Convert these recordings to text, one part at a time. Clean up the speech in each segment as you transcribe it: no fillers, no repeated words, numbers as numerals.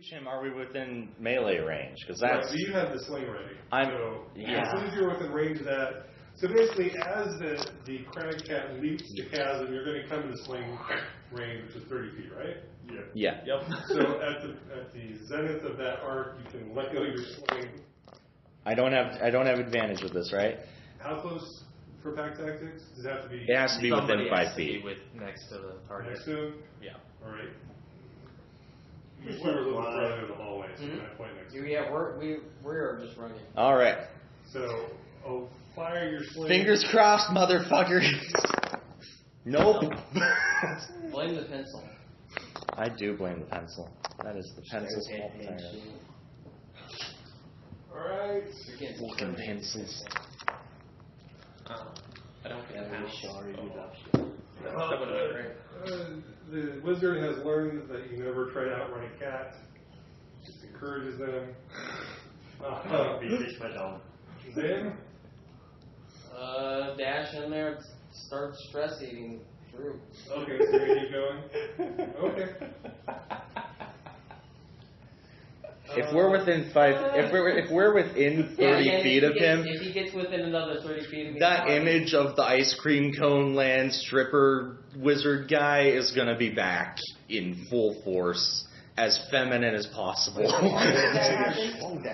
Him, are we within melee range? Because that's. Right, so you have the sling ready. I'm. So Yeah. as soon as you're within range of that, so basically, as the crag cat leaps the chasm, you're going to come to the sling range, which is 30 feet, right? Yeah. Yep. So at the zenith of that arc, you can let go of your sling. I don't have advantage with this, right? How close for pack tactics? Does it have to be? It has to be within 5 feet. Next to the target. Next to him? Yeah. All right. We were a little further in the hallway, so can I point next to him? Yeah, we're just running. All right. So, fire your sling. Fingers crossed, motherfucker. Nope. Blame the pencil. I do blame the pencil. That is the pencil's fault. Alright. Fucking pencils. I don't get The wizard has learned that you never try to outrun a cat. Just encourages them. Zan? Dash in there and start stress eating through. Okay, so you're gonna keep going? Okay. If we're within if we're within 30 feet of him, if he gets within another 30 feet of me, that image of the ice cream cone land stripper wizard guy is gonna be back in full force, as feminine as possible. When did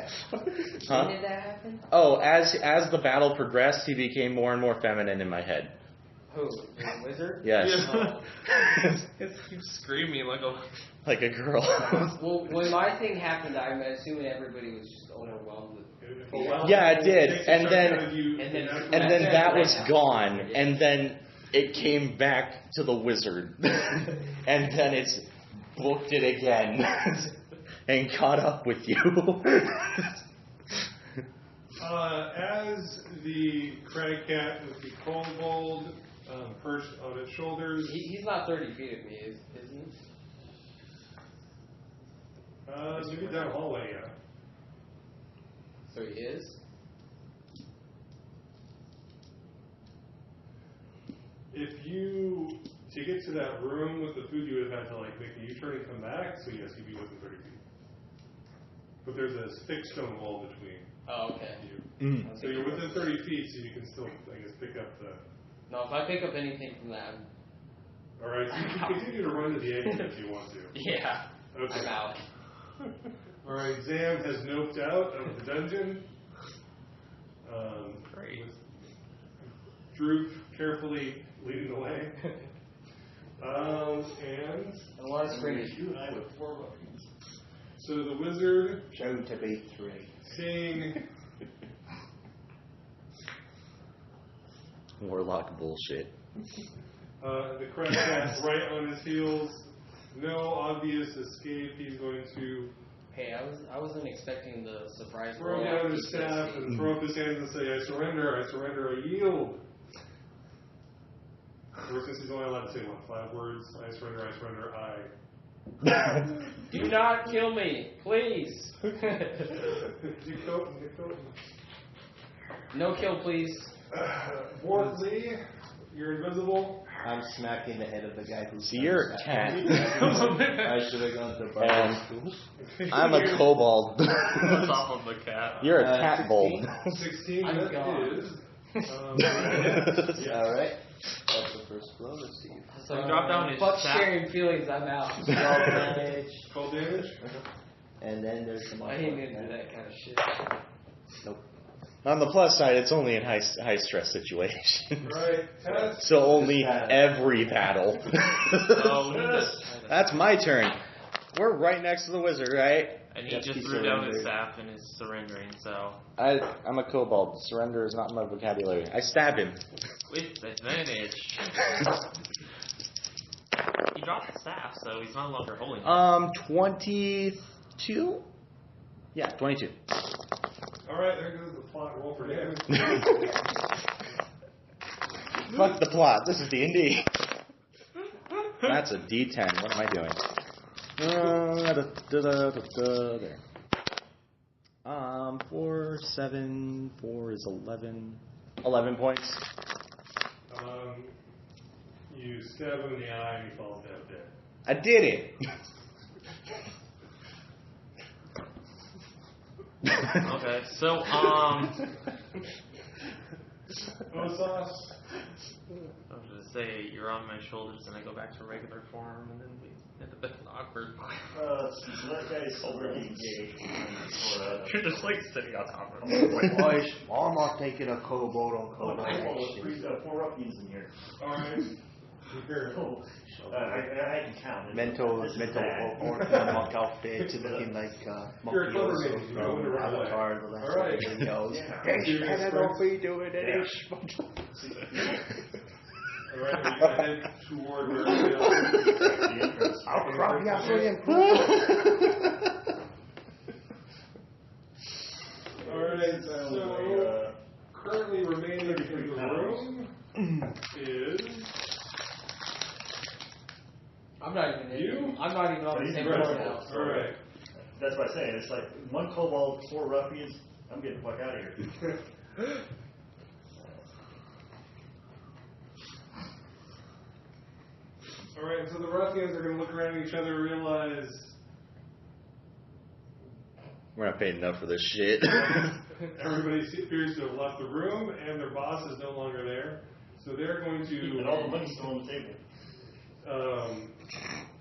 that happen? Oh, as the battle progressed, he became more and more feminine in my head. Who? The wizard? Yes. It keeps screaming like a girl. Well, when my thing happened, I'm assuming everybody was just overwhelmed with. Yeah, it did, and then that was gone, and then it came back to the wizard, and then it's booked it again and caught up with you. As the crag cat with the kobold perched on its shoulders. He's not 30 feet of me, isn't he? Maybe down the hallway, yeah. So he is? If you, to get to that room with the food, you would have had to make a U-turn and come back, so yes, you'd be within 30 feet. But there's a thick stone wall between. Oh, okay. Mm. So you're within 30 feet, so you can still, I guess, pick up the... No, if I pick up anything from that, Alright, so you can continue to run to the exit if you want to. yeah, Okay. I'm out. Alright, Zam has noped out of the dungeon. Great. Droop carefully leading the way. And A lot of screaming. You and I with 4 weapons. so the wizard, Shown to be 3. seeing Warlock bullshit. the crab cat right on his heels, no obvious escape. He's going to Hey, I wasn't expecting the surprise. throw down his staff and throw up his hands and say, I surrender, I yield. Or since he's only allowed to say, 5 words? I surrender, I. Do not kill me, please. No kill, please. Ward Lee, you're invisible. I'm smacking the head of the guy who's. So you're a cat. I should have gone to Barbara school. I'm a kobold. What's off of the cat? You're a cat bulb. 16, I'm that gone. is. Yeah, alright. That's the first blow. Let's see. So he dropped down his Fuck staff. sharing feelings, I'm out. 12 damage. 12 damage. And then there's some. I ain't into that kind of shit. Nope. On the plus side, it's only in high stress situations. Right, Tess. So only every battle. That's my turn. We're right next to the wizard, right? And he just threw down his staff and is surrendering, so. I'm a kobold. Surrender is not in my vocabulary. I stab him. With advantage. He dropped the staff, so he's no longer holding it. 22? Yeah, 22. Alright, there goes the plot. Roll for damage. Fuck the plot. This is D&D. That's a D10. What am I doing? There. 4, 7, 4 is 11. 11 points. You stab him in the eye and he falls down dead. I did it. Okay, so Oh, sauce. I was gonna say you're on my shoulders, and I go back to regular form, and then we hit a bit of an awkward. So that guy's already engaged. You're just like sitting on top of him. Boys, I'm not taking a kobold on Oh, kobold action. 4 ruffians in here. Alright. Here. Oh, I can count. Mental orc monk outfit looking like You're a Monkey clever also man, you know when to from run away. Avatar, the last Alright. videos. Serious I don't friends? be doing it. Alright, are you gonna head toward where the I'll probably have to Alright, so currently remaining in the room is I'm not even You? I'm not even on the same Right. floor now. Alright. That's what I'm saying. It's like 1 kobold, 4 ruffians. I'm getting the fuck out of here. Alright, so the ruffians are gonna look around at each other and realize We're not paying enough for this shit. everybody appears to have left the room and their boss is no longer there. So they're going And all the money's still on the table.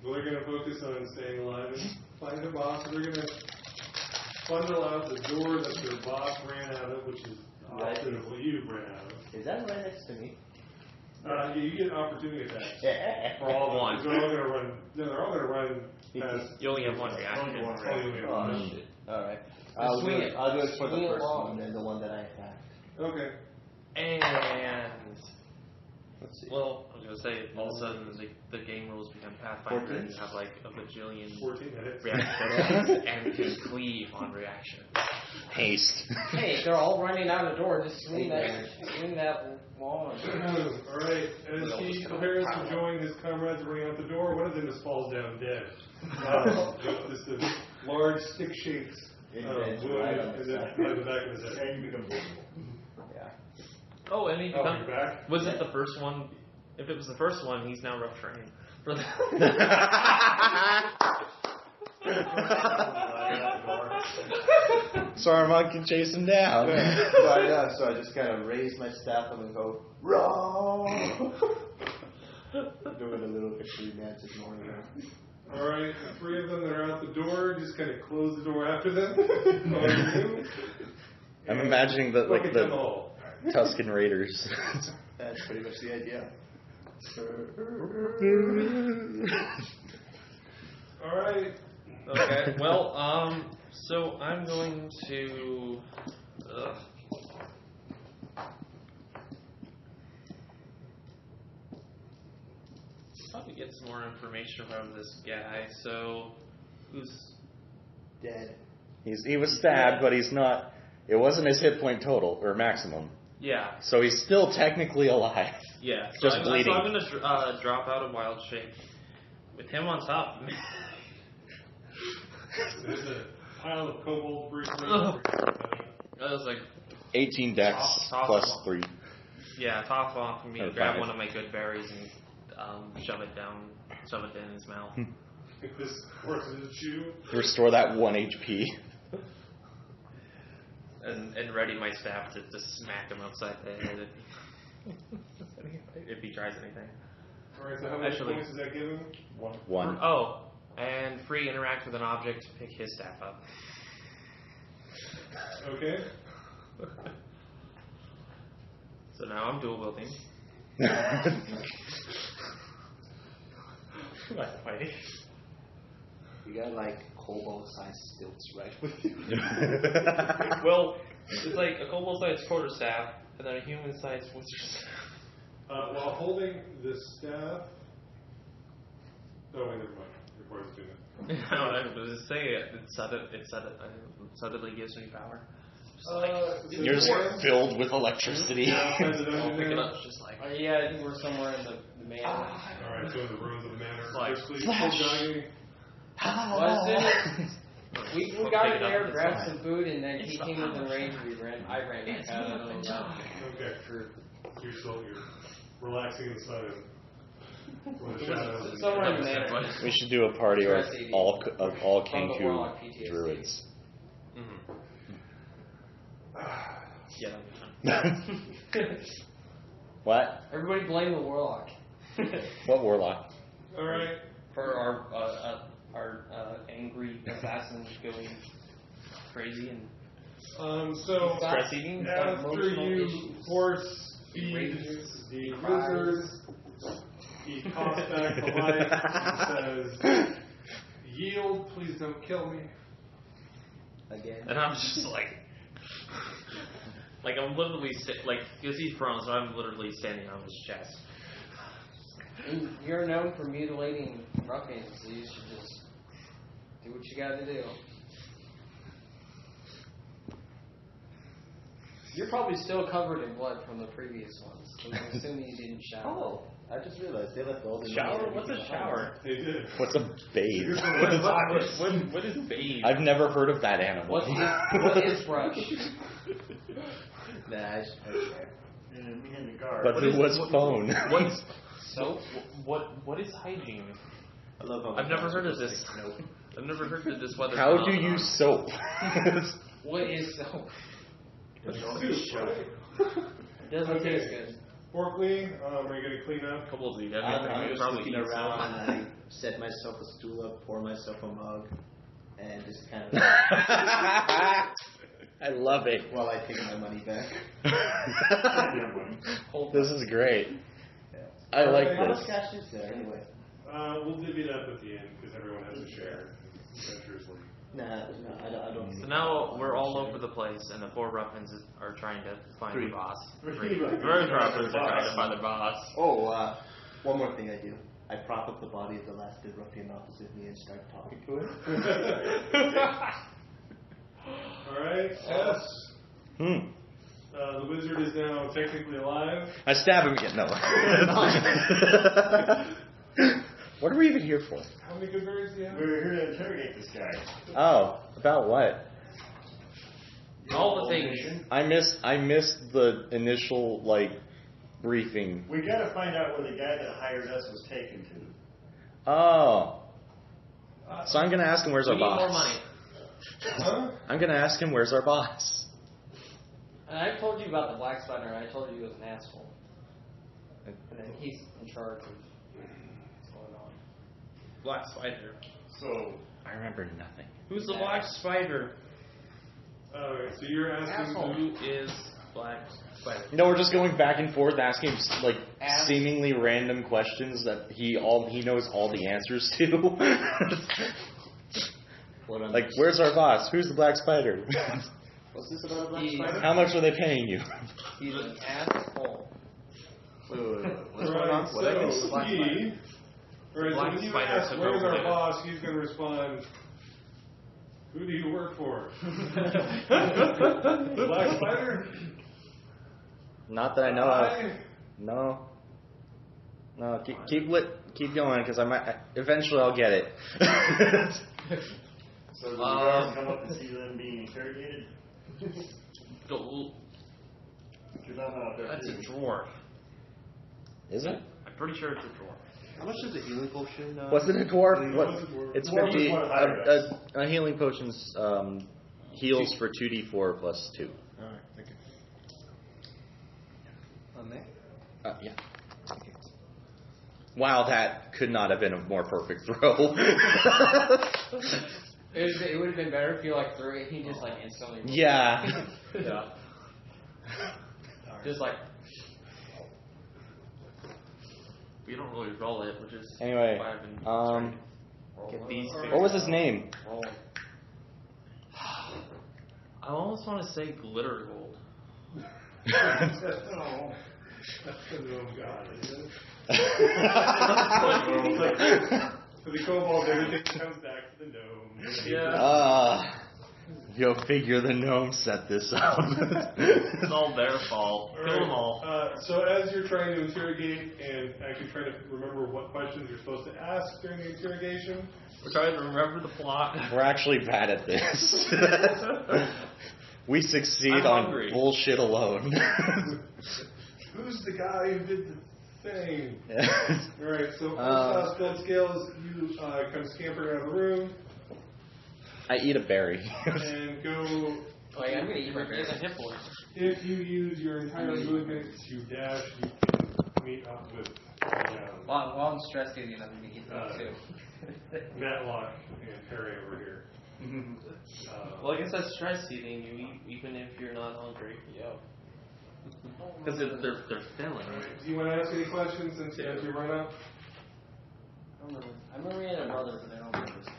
well, they're going to focus on staying alive and find their boss. So they're going to bundle out the door that their boss ran out of, which is opposite of what you ran out of. Is that right next to me? Yeah, you get opportunity attacks. Yeah. For all of them. One. They're all going to run. No, they're all going to run past. You only have one reaction. Oh, you only have one. Oh shit. Alright. Swing it. I'll do it for the Swing it first long. one, then the one that I attacked. Okay. And Let's see. well, I was gonna say all of a sudden the game rules become Pathfinder, 14? and you have like a bajillion 14 minutes. reactions and can cleave on reactions. Haste. Hey, they're all running out the door. Just swing that wand. All right. As he prepares to join his comrades running out the door, one of them just falls down dead. Just a large stick-shaped wound right on in the the side. back of his head. And you become visible. Yeah. Oh, and he Oh, you're back? was it the first one? If it was the first one, he's now rough terrain. For the So our monk can chase him down. So I just kind of raise my staff up and go, wrong! Doing a little victory dance, ignoring them. All right, the 3 of them that are out the door, just kind of close the door after them. I'm imagining that like Bucket down the hall. Tuscan Raiders. That's pretty much the idea. All right. okay, well, so I'm going to. Probably get some more information from this guy. So, who's Dead. He was stabbed, but he's not. It wasn't his hit point total or maximum, yeah. so he's still technically alive. Yeah, Just I'm bleeding. So I'm going to drop out of wild shape. With him on top. There's a pile of kobold briefly. I was like, 18 dex Top plus off. 3. yeah, top off me, Or grab 5. one of my good berries and shove it in his mouth. This horse's chew. Restore that 1 HP. And ready my staff to smack him upside the head if he tries anything. All right, so how many Actually- points does that give him? 1. Oh, and free interact with an object, pick his staff up. Okay. So now I'm dual wielding. Fighting. You got like kobold-sized stilts right with you. Well, it's like a kobold-sized quarterstaff and then a human-sized wizard staff. While holding the staff. Oh, wait, never mind. Your points do that. No, I was just saying it suddenly gives me power. Just like, You're just filled with electricity. Outside the I'll dungeon pick it now. up, just like. Yeah, I think we're somewhere in the main. All right, so in the ruins of the manor. Like, Basically, Flash. full jogging. Was it? We We'll got take in it up there, with grabbed the some time. food, and then he It's came not within much. range. I ran back out of the little Okay. You're relaxing inside of the shadows. Somewhere in the manor. We should do a party of Stress eating. all From the Kenku warlock PTSD. druids. Yeah. What? Everybody blame the warlock. What warlock? All right. For our angry assassins going crazy and So Stress eating? after Emotional you issues. force feed Rages, the cries. wizard, he coughs back to life and says, "Yield, please don't kill me." Again. And I'm just like I'm literally because he's prone, so I'm literally standing on his chest. And you're known for mutilating ruffians, so you should just do what you gotta do. You're probably still covered in blood from the previous ones, so I'm assuming you didn't shower. Oh, I just realized they left all the Shower? What's a shower? They did. What's a bathe? What is bathe? I've never heard of that animal. What is brush? Nah, I share. And me and the guard. But who was phone? What's soap? What is hygiene? I love how I've never heard of this. I've never heard of this weather. How do you phenomenon. use soap? What is soap? Soup, right? It doesn't Okay. taste good. Forkly, are you going to clean up? A couple of these. I'm just probably looking eat around soap. and I set myself a stool up, pour myself a mug, and just kind of I love it. while I take my money back. This is great. Yeah. I like How much this. cash is there anyway? We'll divvy it up at the end because everyone has a share. Adventurously. Nah, I don't. So now we're all over the place, and the 4 ruffians are trying to find the boss. Three 3 ruffians ruffians are trying to find the boss. Oh, one more thing I do. I prop up the body of the last dead ruffian opposite me and start talking to him. All right. Yes. The wizard is now technically alive. I stab him again. No. What are we even here for? How many good berries do you have? We're here to interrogate this guy. Oh, about what? All the things. I missed the initial briefing. We got to find out where the guy that hired us was taken to. Oh. So I'm gonna ask him where's We our need boss. more money. Huh? I'm gonna ask him where's our boss. And I told you about the black spider, and I told you he was an asshole. And then he's in charge of what's going on. Black spider. So, I remember nothing. Who's the black spider? All right. So you're asking Asshole. Who is black spider? No, we're just going back and forth asking Ask. seemingly random questions that he knows all the answers to. Like, where's our boss? Who's the black spider? What's this about a black He- spider? How much are they paying you? He's an asshole. Wait. What's All going right. on? What I miss? So Black he. spider. All right. So Black when you spider ask took where's over our the- boss, he's going to respond. Who do you work for? Black spider. Not that I know of. Hi. No. No, keep going, because eventually I'll get it. so does the guard come up and see them being interrogated? Go- Because I'm out there That's too. a drawer. Is it? I'm pretty sure it's a drawer. How much is a healing potion? What's it a dwarf? What's a dwarf? It's Dwarf is 50. what hired us. A healing potion's heals for 2d4 plus 2. Alright, thank you. On there? Yeah. Wow, that could not have been a more perfect throw. It would have been better if you threw it. He just instantly. Yeah. Yeah. Just We don't really roll it, which is Anyway, why I've been trying to get these figured what was out. his name? Roll. I almost want to say glitter gold. Oh, God. So the kobold, everything comes back to the gnome. Yeah. Go figure the gnome set this up. It's all their fault. Kill them all. So as you're trying to interrogate and actually trying to remember what questions you're supposed to ask during the interrogation, We're trying to remember the plot. We're actually bad at this. We succeed I'm on hungry. bullshit alone. who's the guy who did the thing? Yeah. All right, so first build skills, you come scampering out of the room. I eat a berry. and go. Oh, yeah, I'm gonna eat my berries. There's a hit point. If you use your entire movement to dash, you can meet up with While I'm stress eating, I'm gonna eat them too. Matlock and Perry over here. Well, I guess that's stress eating. You eat even if you're not hungry. Yep. Because they're filling. Do you want to ask any questions since as we run up? I remember he had a brother, but I don't remember his name.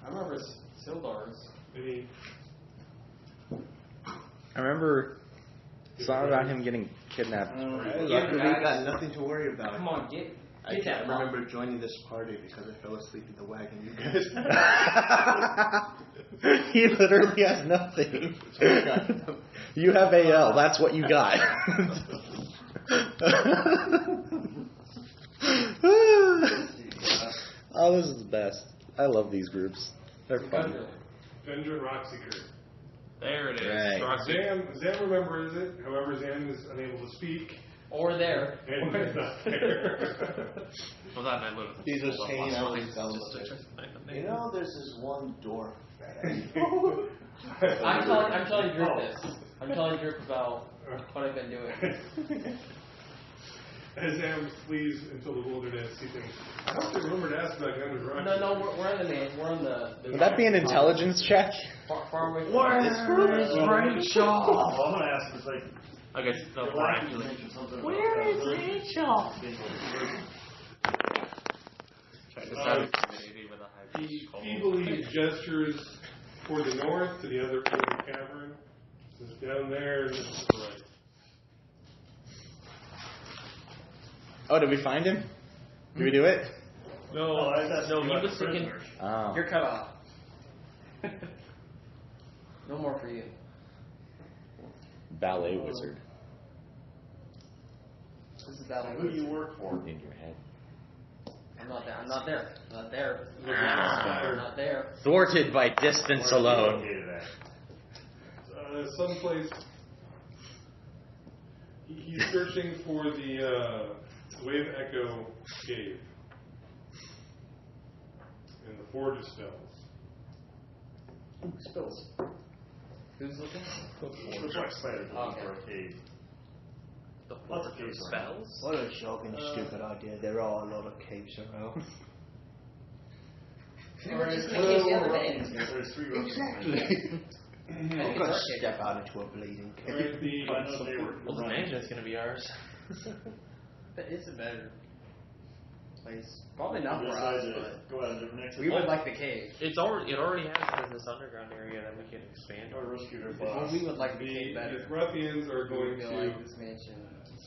I remember Sildar's. Any? I remember something about him getting kidnapped. Luckily, we got nothing to worry about. Come on, get I that. can't remember joining this party because I fell asleep in the wagon. You guys. He literally has nothing. You have AL. That's what you got. Oh, this is the best. I love these groups. They're fun. Vendor Rockseeker. There it is. Right. Zam remembers it. However, Zam is unable to speak. Or there. And he's not there. Well, that I live. He's just hanging out with his You know, there's this one dwarf. I'm telling Drew this. I'm telling Drew about what I've been doing. As Zam flees into the wilderness, he thinks, I don't remember to ask about Gunner's Rock. No, we're in the main. We're in the. Would that be an intelligence check? Far away from Where is Rachel? Well, I'm gonna ask him, it's like, Okay, so your we're wife actually. mentioned something Where about is that. Rachel? He feebly gestures toward the north to the other end of the cavern. This is down there, and this is the right. Oh, did we find him? Did we do it? No, Oh, that's no, he about was thinking. prisoners. Oh. You're cut off. No more for you. Ballet wizard This is that Who do you work for? in your head. I'm not there. I'm not there. I'm not there. Ah. I'm not there. Thwarted by distance alone. Located at? Someplace. He's searching for the Wave Echo cave. And the Forge of Spells. Spills. Who's looking? Looks like spiders looking for a cave. The Lots of Forge of caves Spells? What a shocking, stupid idea. There are a lot of caves around. We were just in the cave the other day. There's 3 rooms. Exactly. I'm I think going it's to our cave. step out into a bleeding cave. Alright, I know they were Well, the running. management's gonna be ours. But it's a better place. Probably not for Decide us, to but go out a different exit. we would like the cave. It already has this underground area that we can expand. Or rescue their Well, boss. we would like the cave the better. ruffians are We going feel to like this mansion.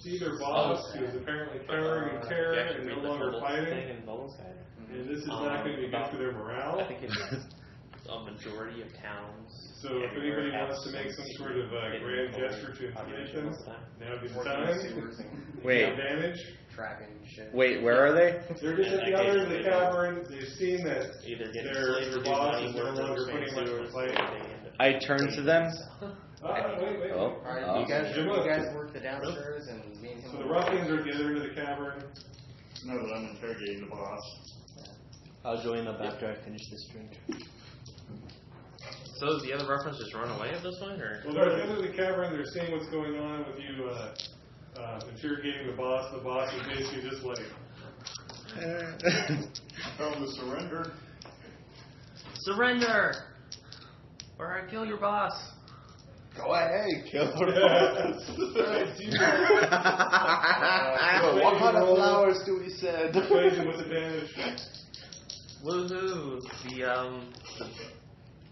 see their boss, Oh, who is apparently cowering in terror You and no read the longer Bubbles fighting. thing in Bubbles Guide? And this is not going to be good for their morale. I think it's a majority of towns. So if everywhere anybody have wants to make some sort of hidden grand colors gesture to intimidate population them, most of the time. now would be the Working time. sewers and Wait. Advantage. trapping shit. Wait, where are they? They're just at the other end of the cavern. They've seen that Either get their slaves to do boss money is no work longer or putting much of a fight. I turn to them. Wait. Oh. Alright, Oh. you guys work the downstairs and me and him. So the ruffians are at the other end of the cavern. No, but I'm interrogating the boss. I'll join them after I finish this drink. So does the other reference just run away at this point, or? Well, they're at the end of the cavern. They're seeing what's going on with you interrogating the boss. The boss is basically just like, Tell them to surrender. Surrender! Or I kill your boss. Go ahead, kill what What kind of flowers do we send? Persuasion with advantage. Woohoo! The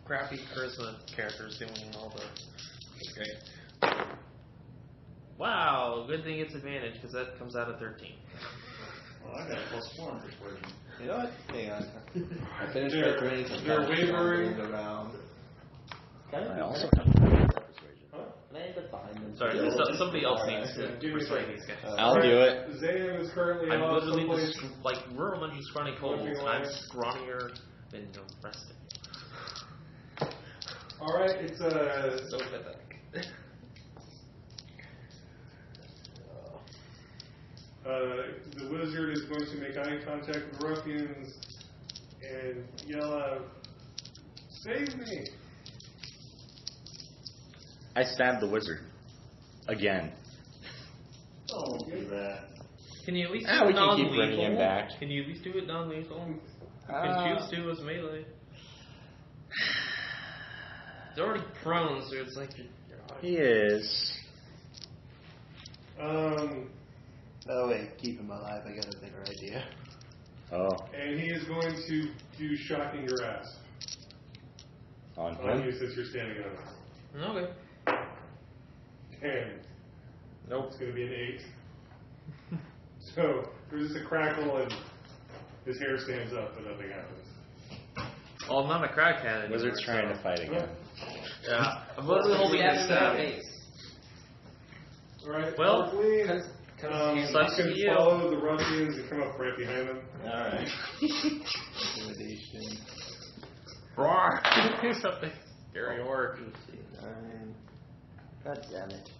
crappy charisma characters doing all the. That's great. Wow, good thing it's advantage because that comes out of 13. Well, I got a +4 in persuasion. You know what? Hang on. I finished my They're- drink. they're wavering. Around. I also have persuasion. Sorry, somebody else needs to Give me a persuade second. these guys. I'll do it. Zam is currently I'm off literally someplace. just like we're a bunch of scrawny kobolds, and I'm scrawnier than the rest of you. All right, it's So pathetic. the wizard is going to make eye contact with the ruffians and yell out, "Save me!" I stabbed the wizard. Again. Don't do that. Can you at least Ah, do we it can keep non-lethal? bringing him back. Can you at least do it non-lethal? You can choose to as melee. He's already prone, so it's like He is. Oh wait, keep him alive. I got a better idea. Oh. And he is going to do shocking grasp On on you him? since you're standing on it. Okay. And Nope. it's going to be an 8. So there's just a crackle and his hair stands up, but nothing happens. Well, I'm not a crackhead anymore. Wizard's trying to fight again. Yeah. I'm literally holding his staff. Alright, Well, you sucks can to you. follow the ruffians and come up right behind them. Alright. Intimidation. Roar! Do something. Scary work. 9. God damn it.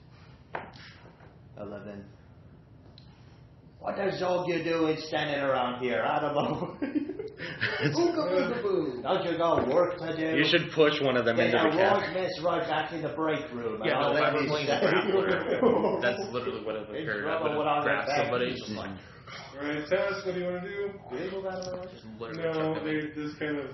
11. What the dog you doing standing around here? Out of my way. Don't you got work to do? You should push one of them into the right cavern. mess right back in the break room. Yeah, no, if I were playing a grappler, that's That's literally what it would occur. I trouble would when have I'm grabbed back. somebody, just like, Alright, Tess, what do you want to do? just literally No, chuck them they in. just kind of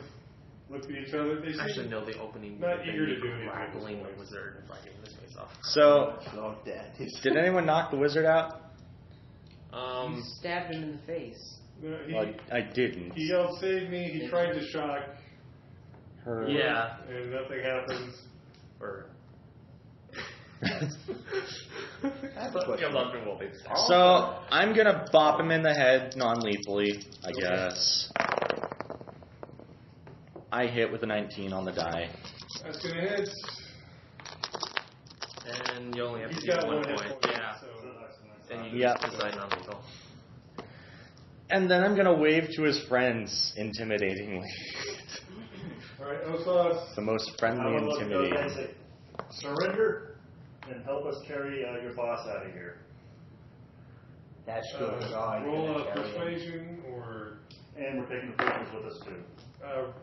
look at each other. They Actually, seem no, the opening not would have eager been to do anything at grappling this the point. wizard and fighting his face off. So, Lord, Dad. did anyone knock the wizard out? You stabbed him in the face. No, Well, I didn't. he yelled, "Save me!" He tried to shock Her. Yeah. and nothing happens. Or. I have a question. So, I'm gonna bop him in the head non-lethally, I guess. I hit with a 19 on the die. That's gonna hit. And you only have to He's do got one one hit point. point. Yeah. So And you Yep. just decide non-lethal. And then I'm gonna wave to his friends intimidatingly. all right, Osas. The most I friendly would look at those guys and intimidating. say, surrender and help us carry your boss out of here. That's good. I Roll can a carry him. persuasion, or And we're taking the prisoners with us too.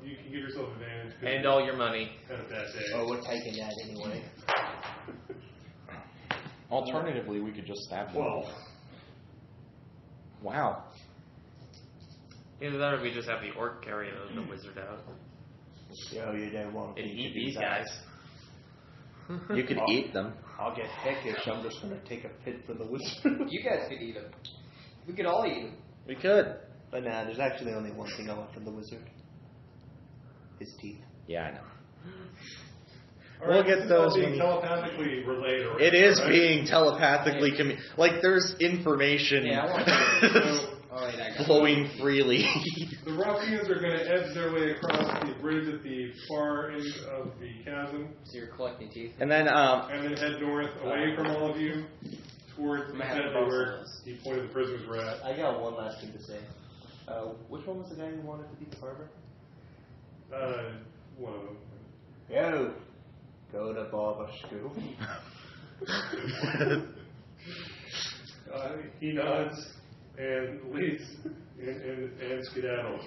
you can give yourself advantage. 'cause And you're all your money. kind of that day. Oh, we're taking that anyway. Alternatively, we could just stab them. 12. Wow. Either that or we just have the orc carry the wizard out. Yo, you don't want And to eat these guys. You could eat them. I'll get heckish. I'm just going to take a pit for the wizard. You guys could eat him. We could all eat him. We could. But nah, there's actually only one thing I want from the wizard. His teeth. Yeah, I know. All We'll right, get this is all those being when- telepathically relayed. Around, It is right? being telepathically like there's information Yeah, I want to. Oh, wait, I got flowing freely. The ruffians are going to edge their way across the bridge at the far end of the chasm, So you're collecting teeth. And then and then head north away from all of you towards I'm gonna have exactly to where cross those. he pointed the prisoners were at. I got one last thing to say. Which one was the guy who wanted to be the barber? One of them. Yo, go to barber school. He nods and leads and skedaddles.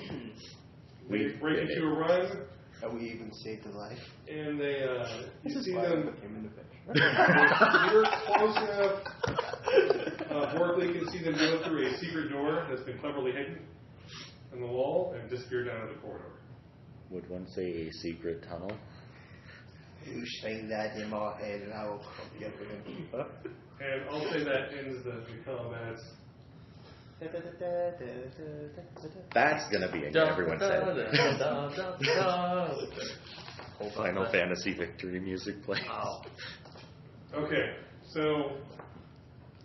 They break into a run, Are we even saved alive? and they you This is see why I them. put him in the picture. You're close enough. Barkley can see them go through a secret door that's been cleverly hidden in the wall and disappear down to the corridor. Would one say a secret tunnel? You sing that in my head and I will come get with him. And I'll say that ends the combat. That's gonna be in everyone's head. Final Fantasy victory music plays. Oh. Okay, so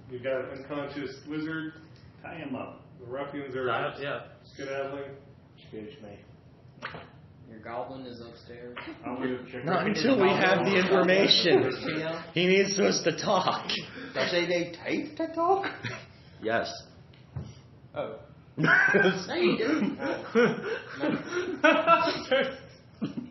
you've got an unconscious wizard. Tie him up. The ruffians are Yeah. skedaddling. Excuse me. Your goblin is upstairs. I'm going to check. Not until we have the information. He needs us to talk. Does they need tape to talk? Yes. Oh. No, you didn't.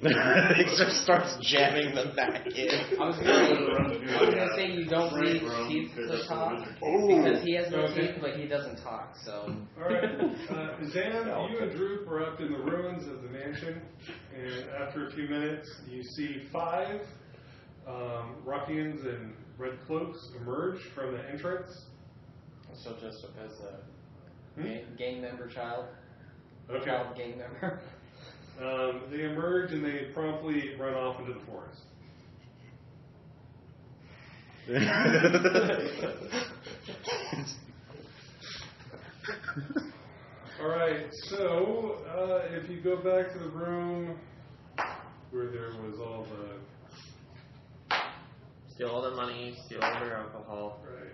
He just starts jamming them back in. I was gonna say you don't need teeth to talk because he has no teeth, but he doesn't talk. So. All right, Zan, you and Droop are up in the ruins of the mansion, and after a few minutes, you see 5 ruffians in red cloaks emerge from the entrance. So just as a gang member child. Okay. Child gang member. They emerge and they promptly run off into the forest. All right, so if you go back to the room where there was all the... Steal all their money, steal all their alcohol. Right.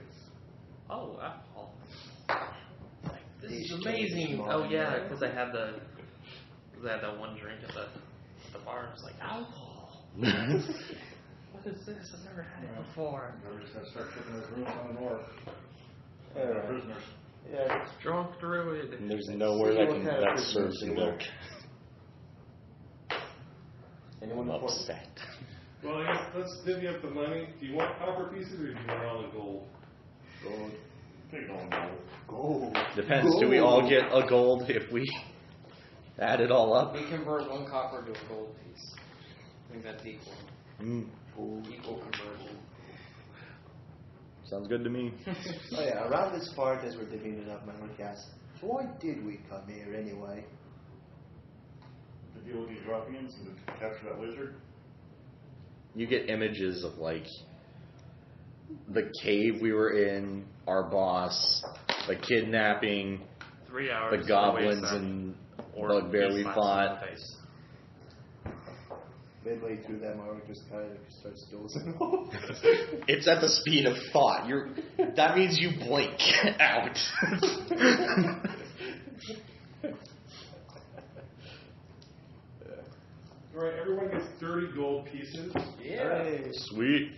Oh, alcohol. This is amazing. Oh yeah, because I had that one drink at the bar. I was like, alcohol. What is this? I've never had it before. We're just gonna start shipping those rooms on the north. Prisoners. Yeah. Drunk druid. And there's nowhere that serves milk. Anyone I'm important? upset. Well, I guess let's divvy up the money. Do you want copper pieces or do you want all the gold? Gold. Take it all gold. Gold. Depends. Do we all get a gold if we add it all up? We convert 1 copper to a gold piece. I think that's equal. Equal conversion. Sounds good to me. Oh yeah, around this part as we're divvying it up, Memory Cast. So why did we come here anyway? To deal with these ruffians and to capture that wizard. You get images of like the cave we were in, our boss, the kidnapping, 3 hours. the goblins and bugbear we fought. Midway through that, Mark just kind of starts dozing off. It's at the speed of thought. That means you blink out. All right, everyone gets 30 gold pieces. Yeah. Hey. Sweet.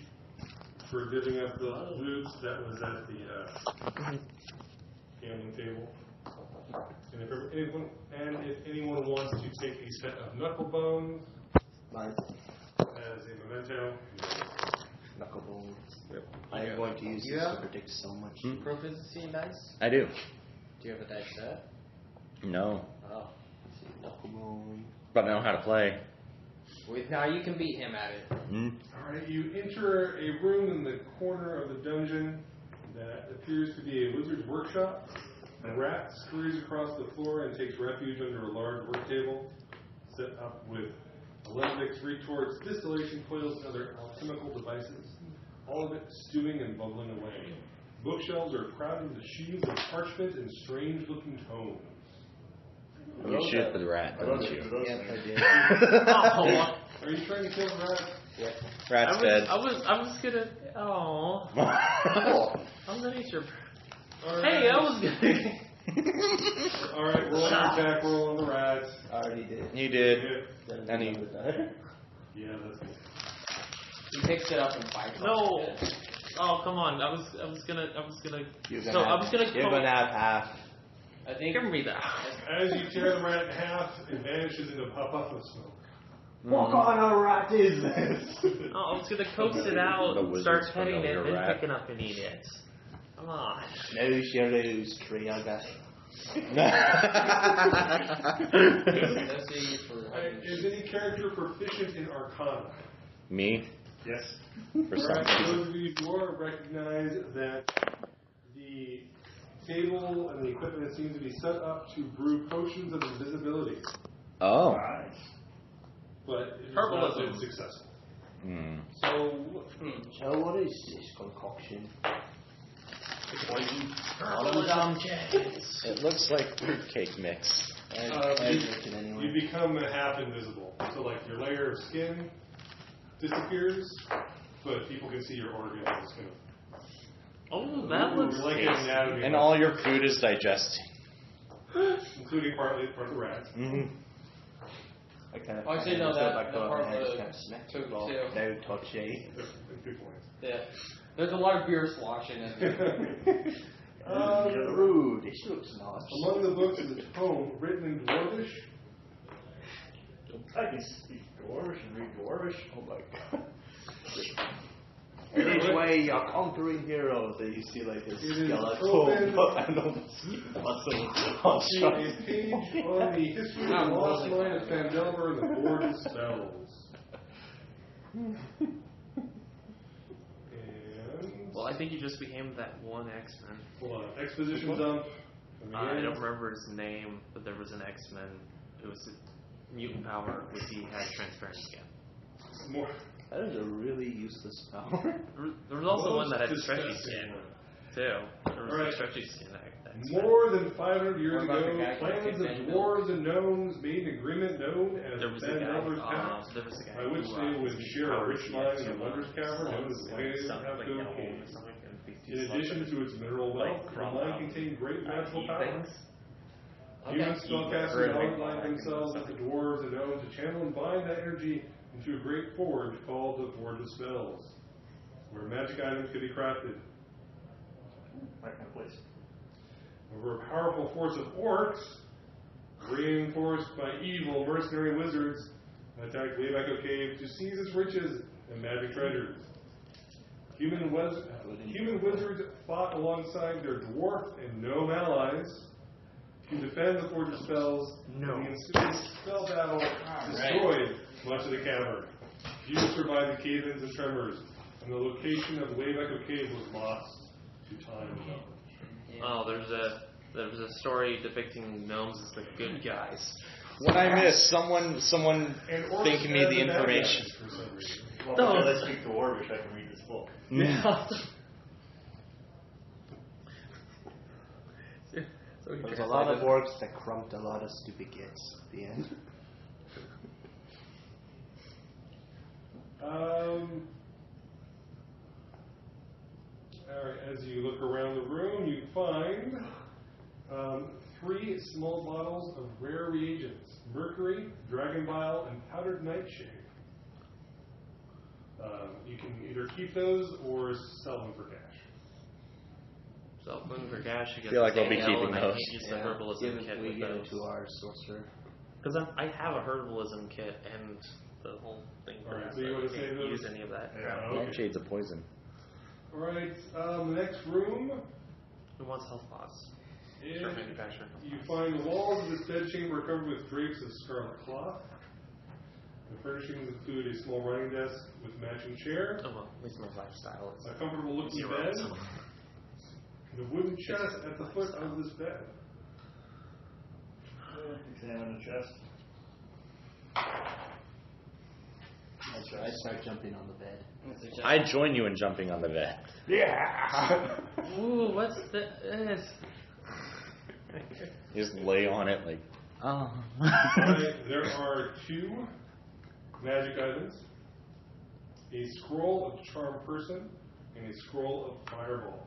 For divvying up the loot that was at the gambling table. And if anyone wants to take a set of knuckle bones Nice. as a memento, Knuckle bones. Yep. I am going to use You this have? to predict so much. Proficiency in dice? I do. Do you have a dice set? No. Oh. Knuckle bone. But I know how to play. Now you can beat him at it. all right, you enter a room in the corner of the dungeon that appears to be a wizard's workshop. A rat scurries across the floor and takes refuge under a large work table set up with alembics, retorts, distillation coils, and other alchemical devices. All of it stewing and bubbling away. Bookshelves are crowded with sheaves of parchment and strange-looking tomes. You shoot the rat, don't you? Yes, I did. Oh, Are you trying to kill the rat? Yep. Rat's dead. I was gonna. Oh, I'm gonna eat your. All Hey, I was gonna. All right, roll an attack roll on the rat. I already did. You did. Yeah, And he, yeah, that's good. He picks it up and fights. No. Oh, come on. I was gonna. You're So I was gonna. You're gonna have half. I think. Give me that. As you tear the rat in half, it vanishes into a puff of smoke. What kind of rat is this? Oh, I was gonna coax it out, The and wizard's start petting it, familiar then rat. pick it up and eat it. Come on. Lose your lose, tree, I guess. That's the for. Is any character proficient in Arcana? Me? Yes. For some Alright, reason. those of you who are recognize that the table and the equipment seems to be set up to brew potions of invisibility, Oh. Nice. but it has Herbalism. not been successful. Hmm. So. So what is this concoction? It looks like fruitcake mix. You become half invisible. So like your layer of skin disappears, but people can see your organs. It's kind of, Oh, that looks you're like an tasty. anatomy, And all your food is digesting. including part of the rat. Mm-hmm. I kind of. Oh, actually, no, that back part and I of just the kind of smacked took it off. too. No touchy. Good point. Yeah. There's a lot of beer sloshing in there. Ooh, this looks nice. Among the books is a tome written in Dwarvish. I can speak dwarf. dwarvish. Oh my god. And each way you're conquering heroes, and you see like a skeletal and all the skin muscle on See a page on the history of the lost mine of Fandelver and the Board of Spells. And Well, I think you just became that one X-Men. hold on, exposition dump. I don't remember his name, but there was an X-Men. It was a mutant power, which he had transparent skin. More. That is a really useless power. There was also one that had Disgusting. stretchy skin, too. There was Alright. a stretchy skin. More than 500 years What about ago, the guy who clans kicked of in dwarves and gnomes made an agreement known as There was the a guy. Fandelver's Pact, There was a guy by which who, they would share a rich mine in the Wondrous Cavern known as the Waves of something like Half-Goat a Cave. home or something, and these two In addition to its mineral wealth, the mine contained great magical powers. Humans, spellcasters, outlined themselves with the dwarves and gnomes to channel and bind that energy into a great forge called the Forge of Spells, where magic items could be crafted. My kind of place. Over a powerful force of orcs, reinforced by evil mercenary wizards, attacked Wave Echo Cave to seize its riches and magic treasures. Human wizards fought alongside their dwarf and gnome allies to defend the Forge of Spells. No. The ensuing spell battle destroyed much of the cavern. Few survived the cave-ins and tremors, and the location of Wave Echo Cave was lost to time and knowledge. Oh, there's a story depicting gnomes as the good guys. What I missed? Someone And orcs think me as the bad information. guys for some reason. Well, No. because I speak dwarvish, I can read this book. Yeah. There's a lot of orcs that crumped a lot of stupid gits at the end. Alright, as you look around the room, you find 3 small bottles of rare reagents: mercury, dragon bile, and powdered nightshade. You can either keep those or sell them for cash. So, looking for cash, you get Feel like the I'll be AL, keeping and I those. can't use the herbalism kit We with give it those. to our sorcerer. Because I have a herbalism kit and the whole thing for Alright, that, so you so wanna I can't save those? use any of that Yeah, crap. okay. Nightshade's a poison. Alright, the next room Who wants health pots? is Start manufacturing. you find the walls of this bedchamber covered with drapes of scarlet cloth. The furnishings include a small writing desk with matching chair, Oh, well, at least my lifestyle is a comfortable looking zero. bed, and a wooden chest at the foot of this bed. Examine the chest. I start jumping on the bed. I join you in jumping on the bed. Yeah! Ooh, what's this? You just lay on it like, oh. Alright, there are 2 magic items: a scroll of charm person and a scroll of fireball.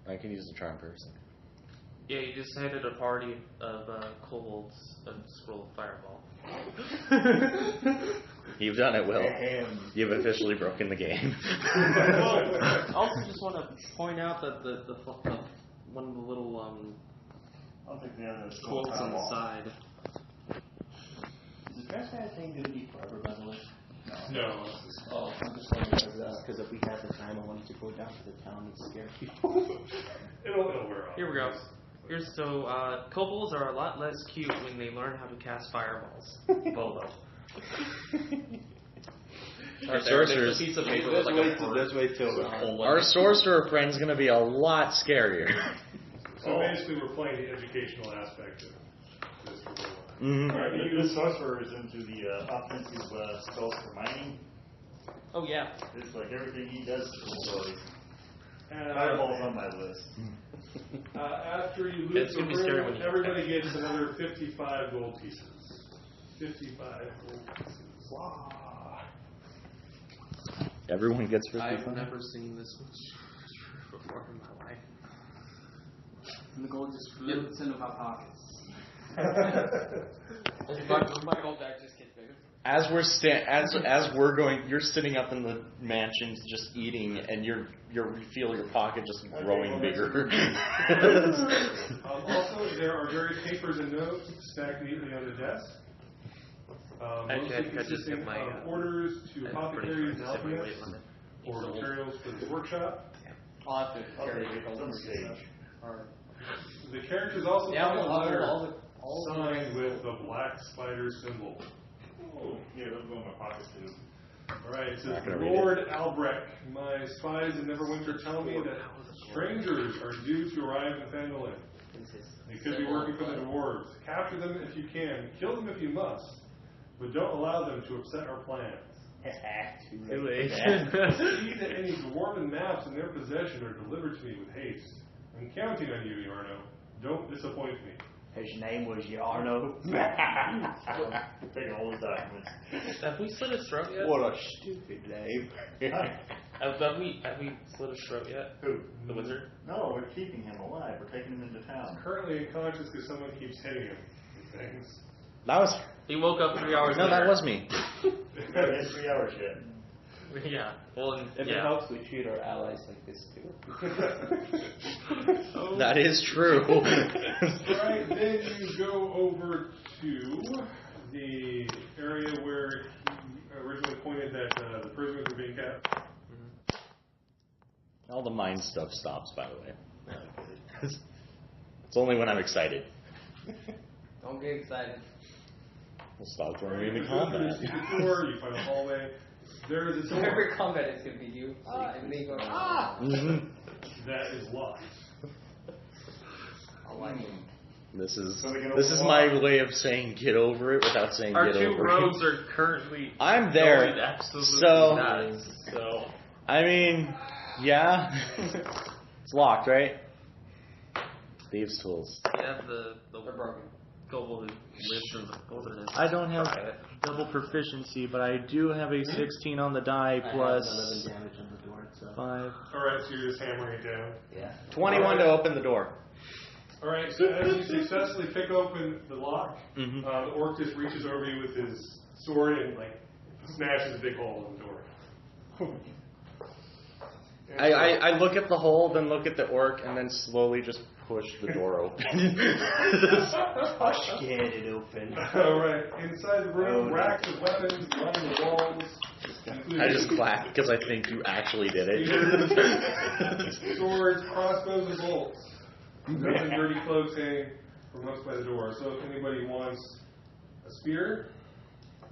I can use the charm person. Yeah, you just handed a party of kobolds a scroll of fireball. You've done it, Will. Damn. You've officially broken the game. Well, I also just want to point out that the one of the little I'll take the other quotes on the side. Is the trespass thing going to be forever, by the way? No. Oh, I'm just wondering because if we had the time, I wanted to go down to the town and scare people. It'll wear off. Here we go. Kobolds are a lot less cute when they learn how to cast fireballs. Bolo. Our sorcerers, Piece of paper with Let's like wait a till, bird. let's wait till our sorcerer friend's gonna be a lot scarier. So basically, we're playing the educational aspect of this. Mm-hmm. The sorcerer is into the offensive spells for mining. Oh yeah. It's like everything he does is ability. Fireball's on my list. After you loot It's the gonna be scary when room, you everybody gets another 55 gold pieces. 55 gold pieces. Wow. Everyone gets I've 55. never seen this before in my life. And the gold just floats into my pockets. My gold bag just gets bigger. As we're going, you're sitting up in the mansion just eating, and you feel your pocket just growing bigger. Also, there are various papers and notes stacked neatly on the desk. Actually, I Mostly think I just consisting get my, of orders to I'm pretty apothecaries sure and it's in my weight alchemists limit. for Sold. materials for the workshop. I'll have to carry Okay, it some over stage. Or The characters also yeah, find a letter all the signed with the black spider symbol. Oh, yeah, those go in my pocket too. Alright, it Not says, gonna read Lord Albrecht, my spies in Neverwinter tell me that strangers are due to arrive in Phandalin. They could be working for the dwarves. Capture them if you can. Kill them if you must. But don't allow them to upset our plans. Too late. See that any dwarven maps in their possession are delivered to me with haste. I'm counting on you, Yarno. Don't disappoint me. His name was Yarno. Taking all the documents. Have we slit his throat yet? What a stupid name. Have we slit his throat yet? Who? The wizard? No, we're keeping him alive. We're taking him into town. Currently unconscious because someone keeps hitting him with things. That was. He woke up 3 hours No, later. that was me. We haven't had 3 hours yet. Yeah. Well, If it helps, we treat our allies like this too. That is true. Alright, then you go over to the area where he originally pointed that the prisoners were being kept. All the mind stuff stops, by the way. It's only when I'm excited. Don't get excited. We'll stop when we're You in go through combat. the secret door, you find a hallway. There is a So door every combat is gonna be you. And me going, Mhm. that is locked. I like it. This is So we can this is open my up. way of saying get over it without saying Our get two over rogues it. are currently I'm there, going absolutely so- nuts. So I mean, yeah, it's locked, right? Thieves' tools. we have the They're broken. gold wisdom wilderness. I don't have Try it. double proficiency, but I do have a 16 on the die I plus have 11 damage on the door, so. 5. Alright, so you're just hammering it down. Yeah. 21 to open the door. Alright, so as you successfully pick open the lock, Mhm. the orc just reaches over you with his sword and like smashes a big hole in the door. And I look at the hole, then look at the orc, and then slowly just push the door open. I scared it open. Alright, inside the room, racks of weapons lining the walls. I just clap because I think you actually did it. Swords, crossbows, and bolts. Nothing dirty cloaks hanging from us by the door. So if anybody wants a spear,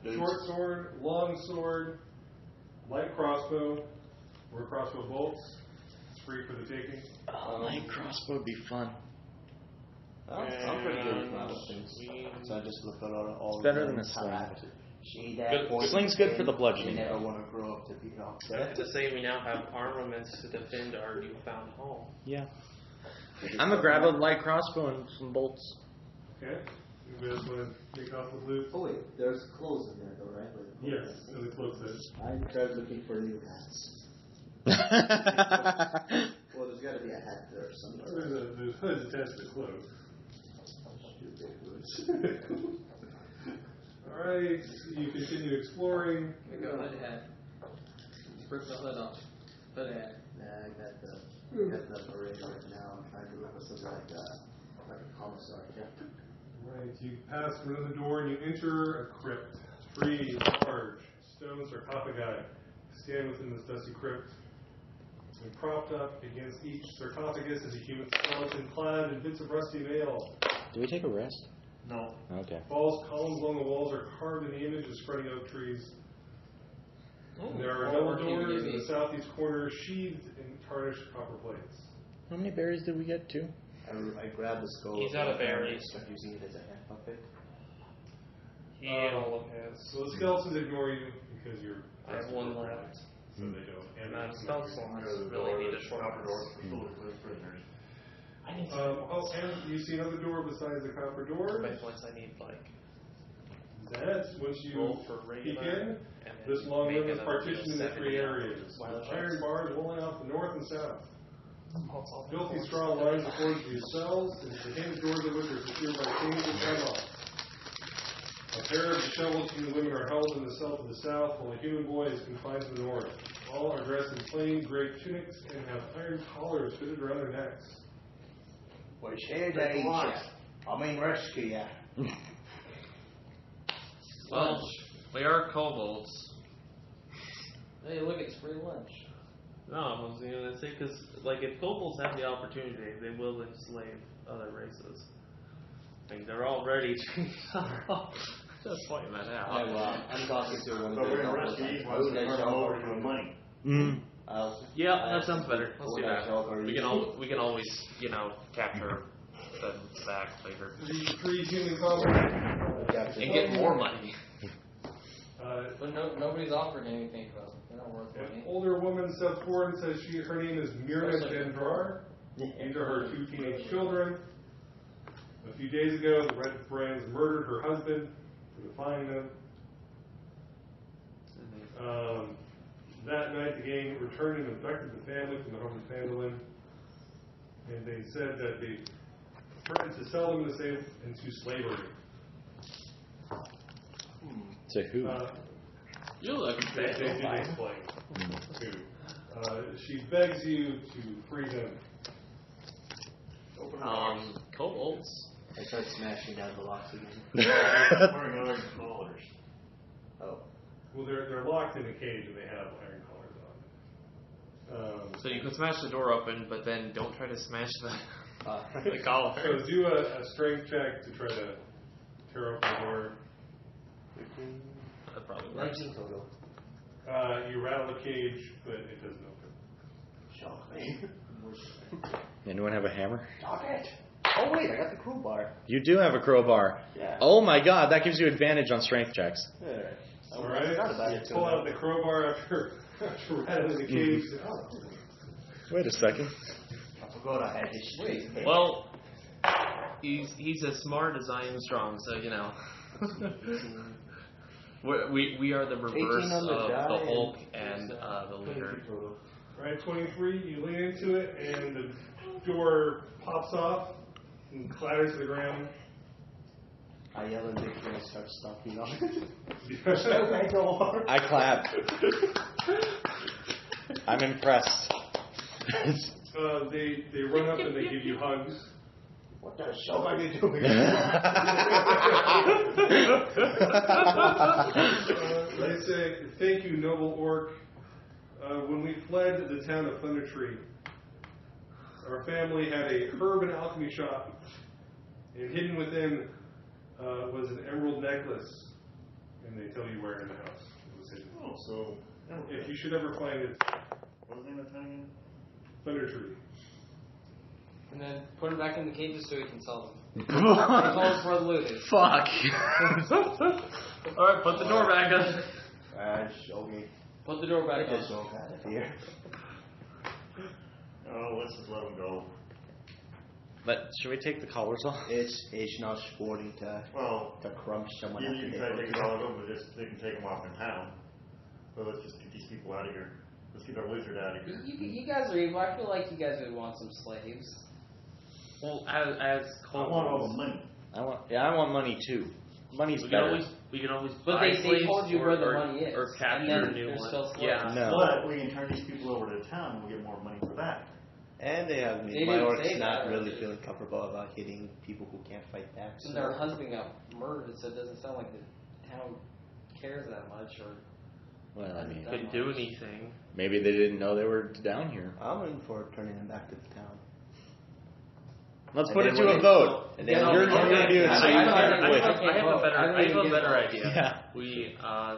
short sword, long sword, light crossbow, or crossbow bolts, it's free for the taking. Oh, my crossbow would be fun. I'm pretty good with my weapons. So I just look at all It's better of them than a sling. See that? Good- point sling's good for the you bludgeoning. never want to grow up to be an I have officer. to say, we now have armaments to defend our newfound home. Yeah. I'm gonna grab a light crossbow and some bolts. Okay? Anybody else want to take off with loot? Oh wait, there's clothes in there though, right? Like, Yes, so the cloak says. I tried looking for new hats. Well, there's got to be a hat there somewhere. There's hoods attached to the cloak. Stupid hoods. Alright, you continue exploring. Go hood hat. Rip the hood off. Hood hat. Nah, I got the already right now. I'm trying to look for something like a commissar. Right, you pass through another door and you enter a crypt. 3 large stone sarcophagi stand within this dusty crypt. And propped up against each sarcophagus is a human skeleton clad in bits of rusty mail. Do we take a rest? No. Okay. False columns along the walls are carved in the image of spreading oak trees. And there are double doors in the southeast corner sheathed in tarnished copper plates. How many berries did we get to? I grabbed the skull. He's out of berries. Start using it as a hand puppet. He and all of his. So the skeletons ignore you because you're. I have one left. So they don't. And And I'm spell slots. Really need a short Copper doors rest. for fully closed prisoners. I need and you see another door besides the copper door. my points. I need like That's once you roll for peek regular. in. And then This long make room is another partitioned into 3 70 areas. wireless With iron shots. bars rolling out the north and south. Oh, it's all Filthy the straw lines the corners of these cells, and the hinged doors of which are secured by chains and padlocks. A pair of disheveled human women are held in the cell to the south, while a human boy is confined to the north. All are dressed in plain gray tunics and have iron collars fitted around their necks. What's here to eat ya? I mean, rescue ya. Well, We are kobolds. Hey, look, it's free lunch. No, I was going to say, because, like, if kobolds have the opportunity, they will enslave other races. I mean, they're already just pointing that out. I'm talking to one of But the we're going to rescue these ones and turn them over to money. Yeah, that sounds better. Let's do that. We can always, capture them back later. 3 human combat. And get more money. But nobody's offered anything for them. They're not worth An money. older woman steps forward and says her name is Mirna Dendrar. These are her 2 teenage children. A few days ago, the Red Brands murdered her husband for defying them. That night, the gang returned and abducted the family from the home of Fandolin. And they said that they threatened to sell them into slavery. To who? You look They didn't explain. Who. She begs you to free them. Kobolds. I start smashing down the locks again. Wearing orange collars. Oh. Well, they're locked in a cage and they have iron collars on. So you can smash the door open, but then don't try to smash the collar. So do a strength check to try to tear open the door. That probably works. 19 total. You rattle the cage, but it doesn't open. Shock me. Anyone have a hammer? Shock it. Oh wait, I got the crowbar. You do have a crowbar. Yeah. Oh my god, that gives you advantage on strength checks. Yeah. All right. I forgot about it. You pull out the crowbar after rattling the cage. Wait a second. I forgot I had his street. Well, he's as smart as I am strong, so we are the reverse of the Hulk and the leader. All right, 23. You lean into it, and the door pops off and clatters to the ground. I yell and victory and start stomping on it. Shut my door. I clap. I'm impressed. They run up and they give you hugs. What the show are you doing? They say, "Thank you, noble orc. When we fled the town of Thunder Tree, our family had a herb and alchemy shop, and hidden within was an emerald necklace." And they tell you where in the house it was hidden. Oh, so... If you should ever find it, What was the name of the town again? Thunder Tree. And then put it back in the cages so he can sell them. Call for the looted. Fuck. Alright, put the door back up. Show me. Put the door back Just on. go out of here. Oh, let's just let them go. But should we take the collars off? It's not sporting to Well, crunch someone you after can they try to go take it to- all over, just they can take them off in town. So let's just get these people out of here. Let's get our lizard out of here. You guys are evil. I feel like you guys would want some slaves. Well, as I want all the kobolds, money. I want money too. Money's we can better. always But buy they slaves told you or, where the or, money is. or And capture then new there's ones. still slaves. Yeah. No. But we can turn these people over to town and we'll get more money for that. And they have me. They My didn't orc's say not that. really feeling comfortable about hitting people who can't fight back. And their husband got murdered, so it doesn't sound like the town cares that much. Or Well, I mean, Couldn't do anything. maybe they didn't know they were down here. I'm in for turning them back to the town. Let's And put then it to when a they- vote. and then You're when they- interviewed, so you I can't have wait. a better I idea. Yeah. We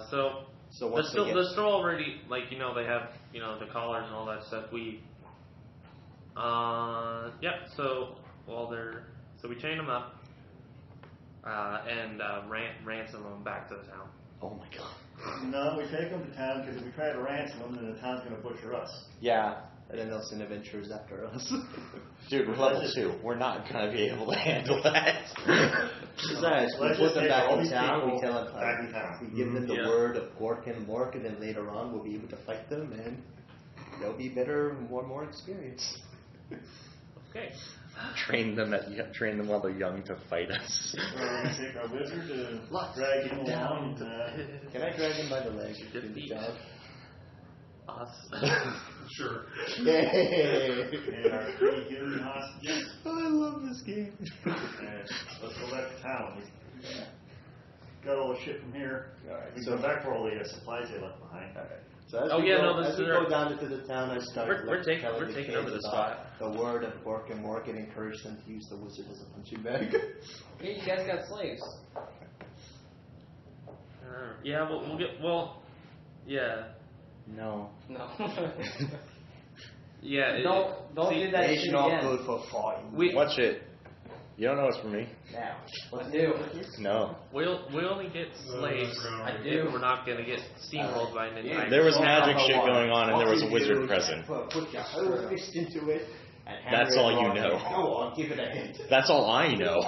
so So they're once still they get, they're still already like they have the collars and all that stuff. We so we chain them up and ransom them back to the town. Oh my god. No, we take them to town because if we try to ransom them, then the town's going to butcher us. Yeah. and then they'll send adventurers after us. Dude, we're level 2. We're not going to be able to handle that. Besides, we Let's put just them take back all in these town, we people tell them, back in town. we give them the Yeah. word of pork and mork, and then later on we'll be able to fight them, and they'll be better, more experienced. Okay. Train them while they're young to fight us. We're going to take our wizard and Lock drag him down. along. Can I drag him by the leg? Defeat us. Sure. Yay! And our 3 human hostages. I love this game. And let's go back to town. got all the shit from here. Alright, We so go back for all the supplies they left behind. So as Oh, we yeah, go, no, this as we is go our- down into the town, I start We're taking telling the over kids the about spot. the word of work and work and encourage them to use the wizard as a punching bag. Yeah, you guys got slaves. Yeah, we'll get. Well, yeah. No. No. Yeah. Don't see, do that It's shit not again. good for fighting. Watch it. You don't know it's for me. Now, I do. No. We only get slaves. I do. We're not gonna get steamrolled by an entire. There was magic Number shit one, going on, and there what was a you wizard do, present. Put your whole fist into it. And That's hammer all it you right know. in. Go on, give it a hint. That's all I know.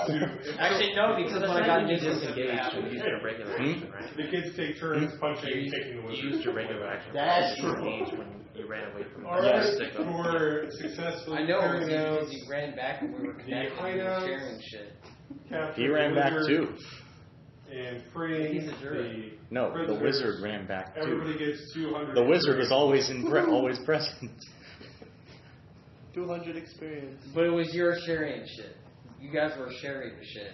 Actually, no, because when I got you into disengaged, you used your regular action, right? The kids take turns punching and kicking the You wizard. used your regular action. That's You true. disengaged when you ran away from All the right, stick up. for successfully I know, carrying out because he ran back and we were connected and we were hideout. sharing shit. capturing He ran the back wizard too. and freeing He's a jerk. the No, the prisoners. wizard ran back too. Everybody gets 200. The wizard was always always present. 200 experience. But it was your sharing shit. You guys were sharing the shit.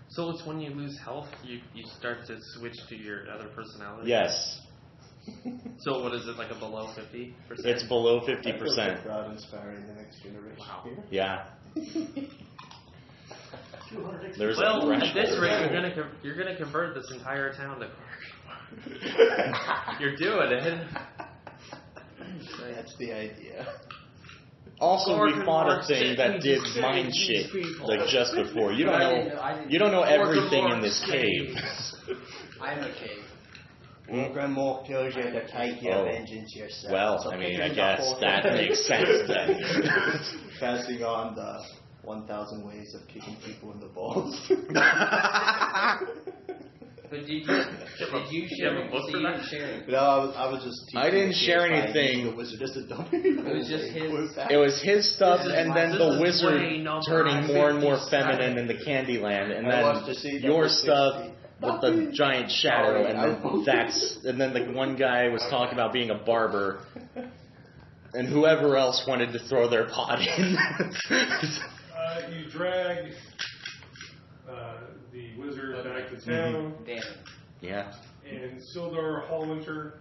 So it's when you lose health, you start to switch to your other personality. Yes, So what is it, like a below 50%? it's below That feels 50%. like proud inspiring the next generation. Wow. here. Yeah. 200 There's a Well, at this threshold. rate, you're gonna convert this entire town to. You're doing it. That's the idea. Also, we Orc fought a March thing that did save mind these shit people. like just before. You But don't I know. didn't- I didn't- You don't know Orc everything in March this cave. I'm a cave. Grandma tells you to take your Oh. vengeance yourself. Well, So I mean, kick I it in the guess forehead. that makes sense then. Passing on the 1,000 ways of kicking people in the balls. But did you have share a it? book So for you that? didn't share it. No, I was just teaching I didn't the kids share by anything. using The wizard as a dummy. It was just his. It was his stuff, This is and then this the is wizard way number turning more and more 57. feminine in the Candyland, and I watched then the scene your number stuff 60. with the giant shadow, and then the one guy was talking about being a barber, and whoever else wanted to throw their pot in. You drag the wizard back to town, Damn. Yeah. and Sildar Hallwinter.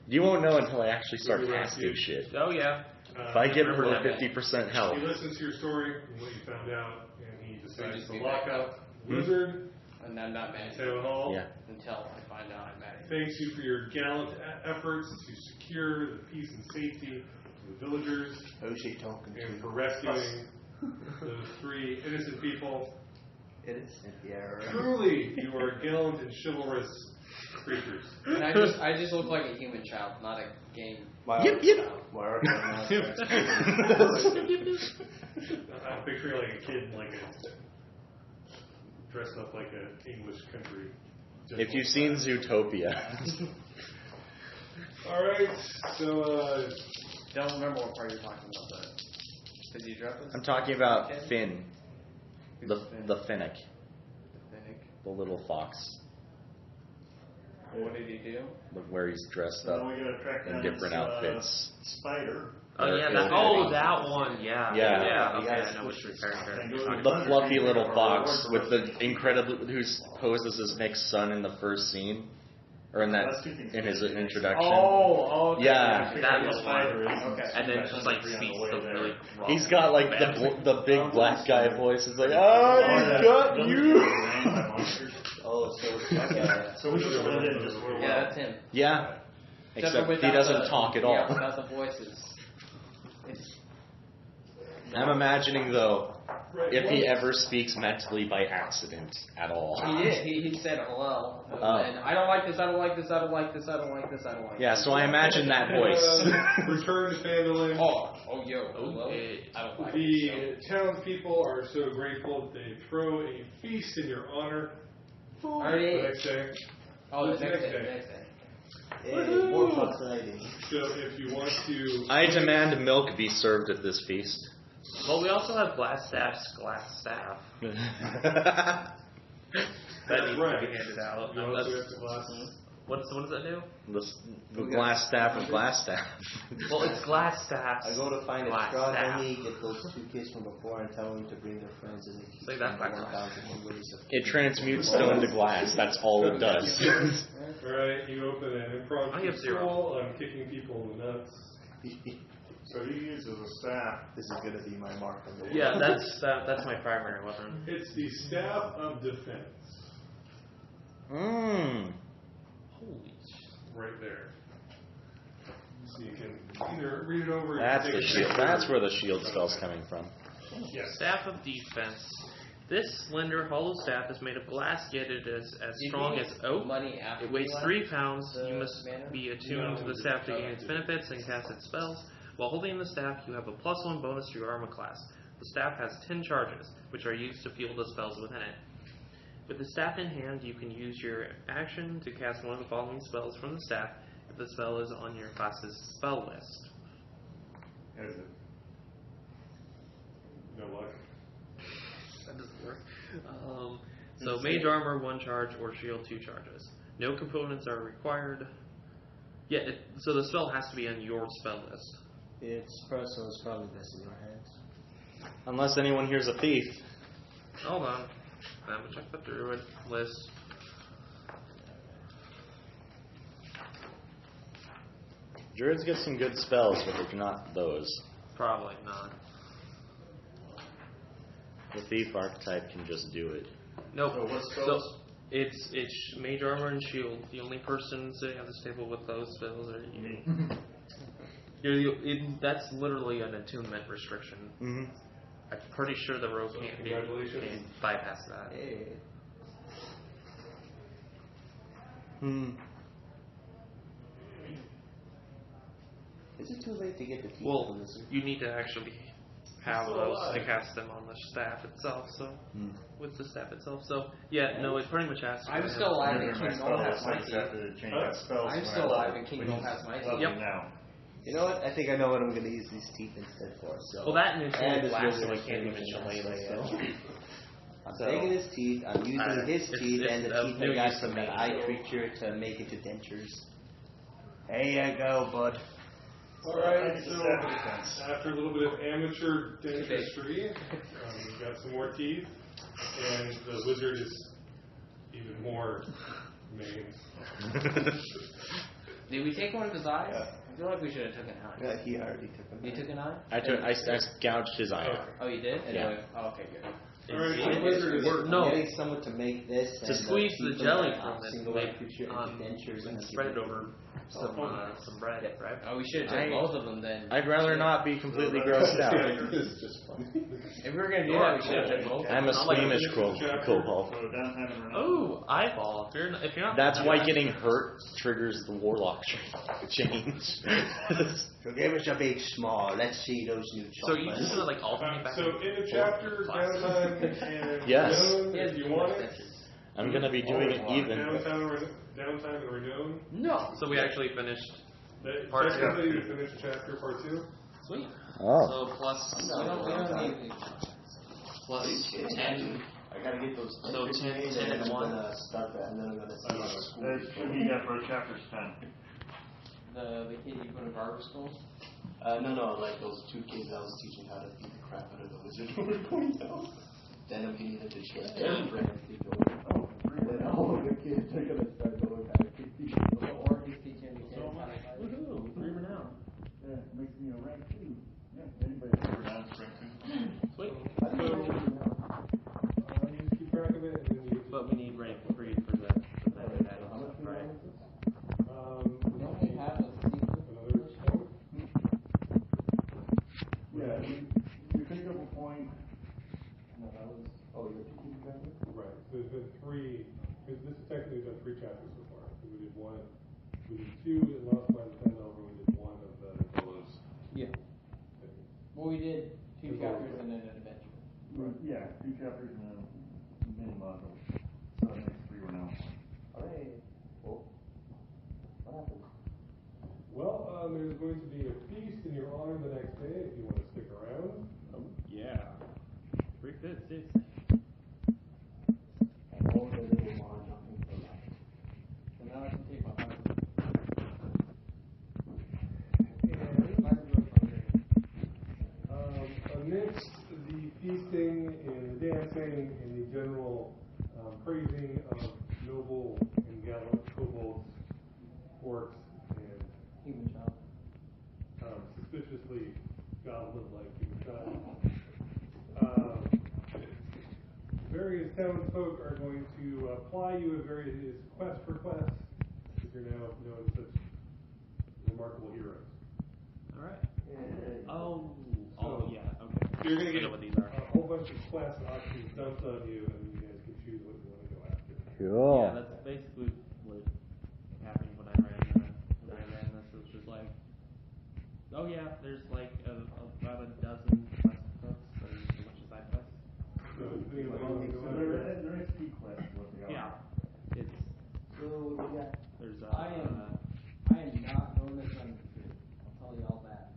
You won't know until I actually start asking shit. Oh yeah. If I get remember below that. 50% health, He listens to your story and what you found out, and he decides just to be lock back up Wizard And I'm not mad in Town Hall. yeah. until I find out I'm mad. Thanks you for your gallant efforts to secure the peace and safety of the villagers, Who's she talking and to? for rescuing those 3 innocent people. Innocent, yeah. Truly, you are gallant and chivalrous creatures. And I just look like a human child, not a game. My Yip, yip. My arcane I'm picturing like a kid, dressed up like an English country. If you've seen Zootopia, All right, so Don't remember what part you're talking about, but did you drop this? I'm talking about Finn, the Finnick, the little fox, What did he do? where he's dressed So up we gotta track in down different this, outfits. Spider. Oh yeah. That- That one. Yeah. Yeah. Okay. I know which character you're talking The about. fluffy little fox with the incredibly who poses as Nick's son in the first scene, or in his introduction. Oh, okay. Yeah. That was Spider fun. is. Okay. And then just like speaks the really raw. He's got like the big black guy voice. It's like, oh, he's got you. Oh, so So we just went in just where Yeah, that's him. Yeah. Except he without doesn't the- talk at Yeah, all. without the voices. I'm imagining though, right, if he ever speaks mentally by accident at all. He did. He said hello. Oh. And I don't like this. I don't like this. I don't like this. I don't like this. I don't like Yeah, this. so I imagine that voice. return to Fandolin. Yo. Hello. Okay. I don't like The this. townspeople are so grateful that they throw a feast in your honor the Already. next day. Oh, the What's next next day. day? The next day. Hey, more fascinating. So if you want to, I demand milk be served at this feast. Well, we also have glass staff. That That's needs right. to be handed out. You also have to glass. What does that do? The glass staff of glass staff. Well, it's glass staff. I go to find a glass straw staff. dummy, get those 2 kids from before, and tell them to bring their friends, and they teach Say them that the back 1,001 ways of... It transmutes stone to glass. That's all it does. Alright, you open an improv I have zero. school. I'm kicking people in the nuts. So he uses a staff. This is going to be my mark on the wall. Yeah, that's my primary weapon. It's the Staff of Defense. Mmm. Holy shit. Right there. So you can either read it over. That's or the take a shield. picture. That's where the shield spell's coming from. Yes. Staff of defense. This slender hollow staff is made of glass, yet it is as strong as oak. Money after It weighs we 3 left pounds. the You must manor? be attuned to the staff to gain its benefits and cast its spells. While holding the staff, you have a +1 bonus to your armor class. The staff has 10 charges, which are used to fuel the spells within it. With the staff in hand, you can use your action to cast one of the following spells from the staff if the spell is on your class's spell list. Is it? No luck. That doesn't work. So mage armor 1 charge or shield 2 charges. No components are required. Yeah, so the spell has to be on your spell list. It's personal, it's probably best in your hands. Unless anyone here's a thief. Hold on. I'm gonna check the druid list. Druids get some good spells, but they're not those. Probably not. The thief archetype can just do it. Nope. So what So spells? it's mage armor and shield. The only person sitting at this table with those spells are you. Me. That's literally an attunement restriction. Mm-hmm. I'm pretty sure the rogue can't Congratulations. bypass that. Hey. Hmm. Is it too late to get the teeth Well, from this? you need to actually have Still those alive. to cast them on the staff itself. So Hmm. with the staff itself. So yeah, no, it pretty much has to. I'm be still alive Neither and of my King Noel has spells. my I just teeth. have to change that spells. I'm when still I alive level, and King which Noel is has my teeth. level Yep. now. You know what? I think I know what I'm going to use these teeth instead for. So. Well, that and it's And glass, really so I just can't even finishing delay that, this. so, So. yeah. I'm So- taking his teeth, I'm using his It's- teeth it's and the of teeth no I got use from to that me. eye creature to make it to dentures. There you go, bud. Alright, It's a so staff of defense. after a little bit of amateur dentistry, we've got some more teeth, and the wizard is even more maimed. Did we take one of his eyes? Yeah. I feel like we should have taken an eye. Yeah, he already took them. You took an eye? I gouged his eye out. Oh, you did? Yeah. Anyway. Oh, okay, good. Alright, It- the wizard is we're- I'm no. getting someone to make this To and squeeze the teeth jelly that from it, single like, eye creature into dentures and then spread it give over some bread, right? Oh, we should have taken I- both of them then. I'd rather not be completely grossed out. This is just fun. If we were going to do that, we should have taken both of them. I'm a Not like squeamish chapter. kobold. So downtime and renown. Oh, eyeball. If you're not. That's why getting hurt triggers the warlock change. So give us a big small. Let's see those new So you chocolates. just gonna like alternate back. So and in the forth chapter, classes? downtime and Yes. renown, if you want it. I'm gonna be doing it even. Downtime and renown. No. So we actually finished. That- Part Technically, you finished chapter part 2. Sweet. Oh. So plus We don't need plus 10. I gotta get those. So dentures 10 made, 10 and and I'm 1. gonna start that, and then I'm gonna see how the school. That should be that for chapters 10. the kid you put in barber school. No, like those 2 kids I was teaching how to beat the crap out of the wizard who were going down. Then I'm getting into shit. And frantically going. Oh, Then all of the kids are gonna start going back to people. Or he's teaching the kid how to fight. Woohoo! 3 renown. Yeah, makes me a rank 2. Yeah, anybody can renounce rank 2. Sweet. You just keep track of it, and then you. But we need rank 3 for the method add on stuff, right? We only have a secret. Another point. Yeah, you pick up a point. No, that was. Oh, you're teaching exactly? Right. So there's been 3. Because this is technically done 3 chapters so far. So we did 1. We did 2 in Lost by the 10 over. We did 1 of the Golos. Yeah. Well, we did 2 chapters and then an adventure. Yeah, 2 chapters and a mini module. So that makes 3 renown. Alright. Well, what happened? Well, there's going to be a feast in your honor the next day if you want to stick around. Oh, yeah. 3 5 6. And all the little more jumping for life. So now I can take my townsfolk are going to ply you with various quest requests, because you're now known as such remarkable heroes. All right. Yeah. Oh, So, yeah. Okay. You're going to I get know what these are. a whole bunch of quest options dumped on you, and you guys can choose what you want to go after. Cool. Yeah, that's basically what happened when I ran this. It was just like, oh yeah, there's like about a dozen quest books, or as much as I quest. So, depending on what you want to go after. There is key quests what they are. Yeah. It's there's I am not going to Thundertree. I'll tell you all that.